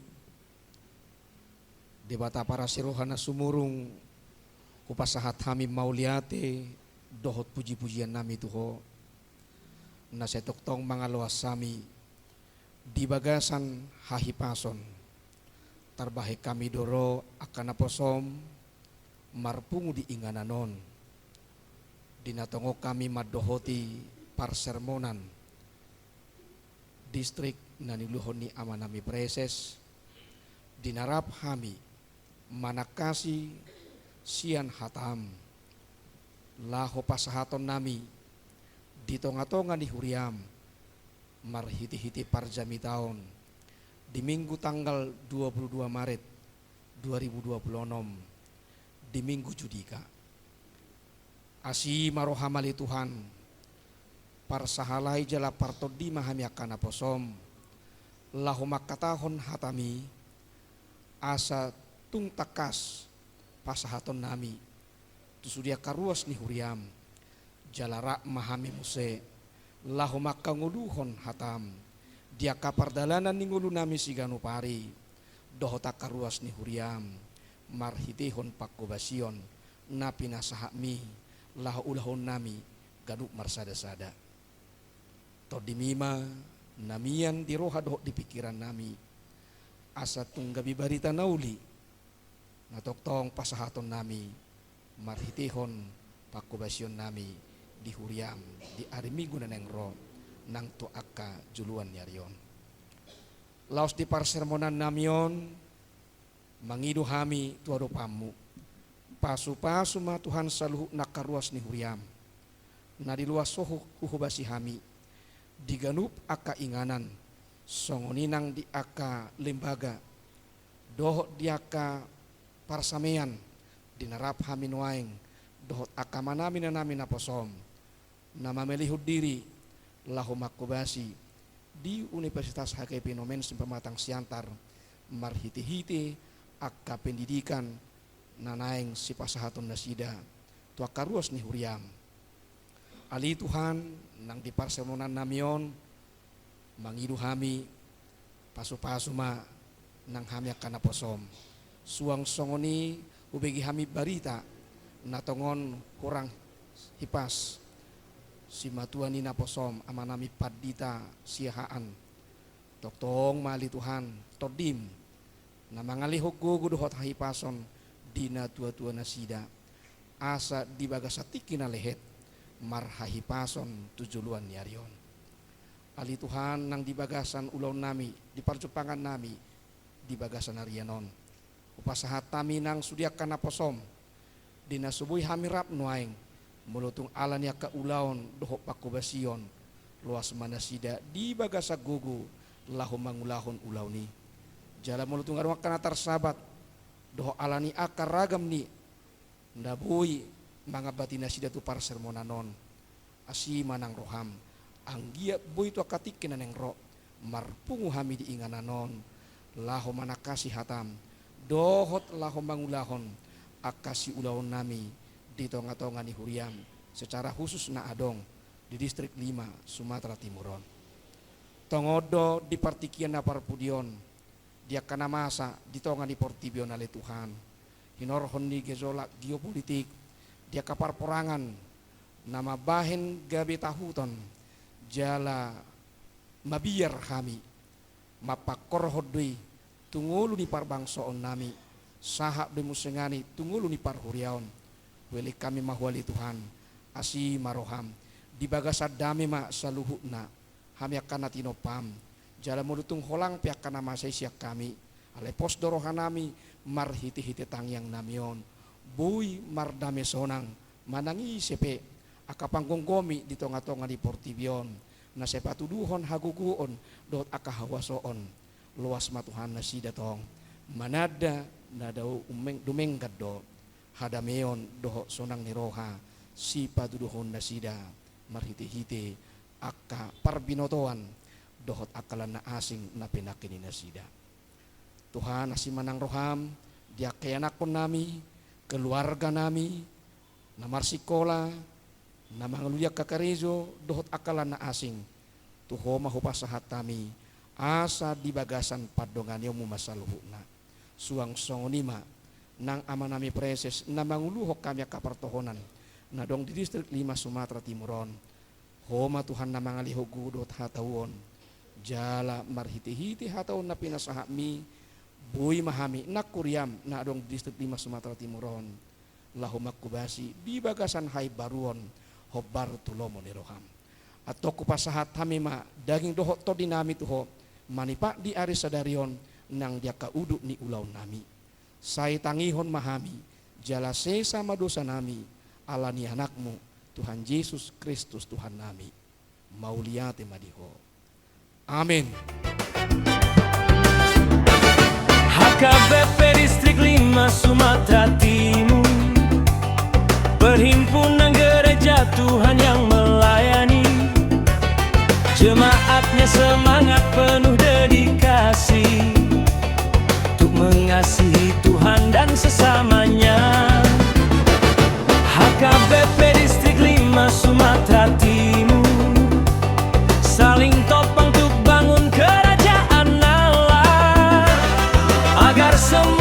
debata para sirohana sumurung, upasahat kami mauliate, dohot puji-pujian nami Tuho, nasetoktong mga luas sami, di bagasan hahipason, tarbahe kami doro akan naposom, marpungu di ingananon, dinatongo kami madohoti parsermonan, distrik naniluhon ni amanami preses, dinarap kami manakasi sian hatam, laho pasahaton nami, ditonga-tonga ni huriam, marhiti-hiti parjami tahun, di minggu tanggal 22 Maret 2026, di minggu Judika. Asi marohamali Tuhan, parsahalai jala partodi mahami akana posom, lahu makatahon hatami, asa tung takas pasahaton nami, tusudia karuas ni huriam, jalara mahami muse, lahu makanguluhon hatam, dia kapardalanan ni ngulu nami siganu pari, dohota karuas ni huriam, marhitihon pakobasion, napi nasahami, lahu ulahon nami, gaduk marsada-sada. Todimima namian di roha doh di pikiran nami, asa tunggabi barita nauli, natoktong pasahaton nami, marhitihon pakobasion nami, di huriam, di arimigo na neng ro, nang tuaka juluan nyarion. Laos di parsermonan namion, mangidu hami tuado pamu, pasu-pasu ma Tuhan saluhu nakaruas ni huriam, na di luas sohu kuhubasi hami, diganup aka inganan, songoninang di aka lembaga, dohot di aka parsamean, dinarap hamin waeng, dohot aka manami na namin naposom, na mamelihud diri, lahu makubasi, di Universitas HKP Nomen Simpamatang Siantar, marhiti-hiti aka pendidikan, nanaeng si pasahaton nasida, tua karuas ni huriam. Ali Tuhan nang di parsemonan namion, mangidu hami, pasu-pasu ma nang hami akan naposom. Suang songoni ubegi hami barita, natongon kurang hipas, si matuan ni naposom amanami padita siahaan. Toktong mali Tuhan, todim, na mangalihok gugu dohot hahipason, dina tua-tua nasida, asa di bagasatiki na lehet, marhahipason tujuluan nyarion. Ali Tuhan nang di bagasan ulaw nami, di parjupangan nami, di bagasan arianon. Upasahat kami nang sudiakan naposom, dina subuhi hamirap nuaing, mulutung alan ya kaulaon dohok pakubasion, luas manasida di bagasa gugu, lahu mangulahon ulaw ni. Jala mulutung arwak kanatar sabat, dohok alani akar ragam ni, ndabui mga batina sida tu para sermonanon, asi manang roham, anggia boy tu akatik kinaneng ro, marpungu hami di ingananon, laho manakasi hatam, dohot laho mangulahon, akasi ulahon nami, di tonga-tonga ni huriam, secara khusus na adong, di distrik 5 Sumatera Timuron. Tongodo di partikian na parpudion, dia kana masa di tonga ni portibion ale Tuhan, hinorhon ni gejolak geopolitik, dia kapar porangan, nama bahen gabe tahuton, jala mabiar kami, mapakor hodui, tungulu ni parbangsoon nami, sahak de musengani, tungulu ni parhuriaon, weli kami mahwali Tuhan, asi maroham, di bagasad dami ma saluhuna, kami akan natinopam, jala mulutung holang piak kana masay siak kami, ale pos dorohan nami, marhiti-hiti tangyang namion, buy mardame sonang manangi sepe akapanggongomi di tonga-tonga di portibion na sepatuduhon haguguon dot akahawasoon luas matuhan na sida tong manada na daw dumenggad do hadameon doho sonang ni roha si patuduhon na sida marhiti-hiti aka parbinotoan dohot akalan na asing na pinakini na sida. Tuhan asi manang roham dia kayanakon nami, keluarga nami, na marsikola, na mangaluyak kakarejo, dohot akalan na asing, tuho mahupasahat kami,
asa di bagasan padongan yomu masaluhuna suang songonima nang amanami preses na manguluhok kami kapartohonan na dong di distrik 5 Sumatera Timuron homa Tuhan na mangaliho gudot hatawon jala marhiti-hiti hatawon na pinasahami buy mahami na kuryam na dong distrik 5 Sumatera Timuron lahumak kubasi di bagasan hay baruon hobar tulomo ni roham atau kupasahat hamima daging dohok to dinami tuho manipa di ari sadarion nang dia kauduk ni ulau nami saya tangihon mahami jala sama dosa nami alani anakmu Tuhan Yesus Kristus Tuhan nami mauliate madiho amin.
HKBP Distrik 5 Sumatera Timur, perhimpunan gereja Tuhan yang melayani, jemaatnya semangat penuh dedikasi untuk mengasihi Tuhan dan sesamanya. HKBP Distrik 5 Sumatera Timur saling topang untuk bangun kerajaan Allah agar semua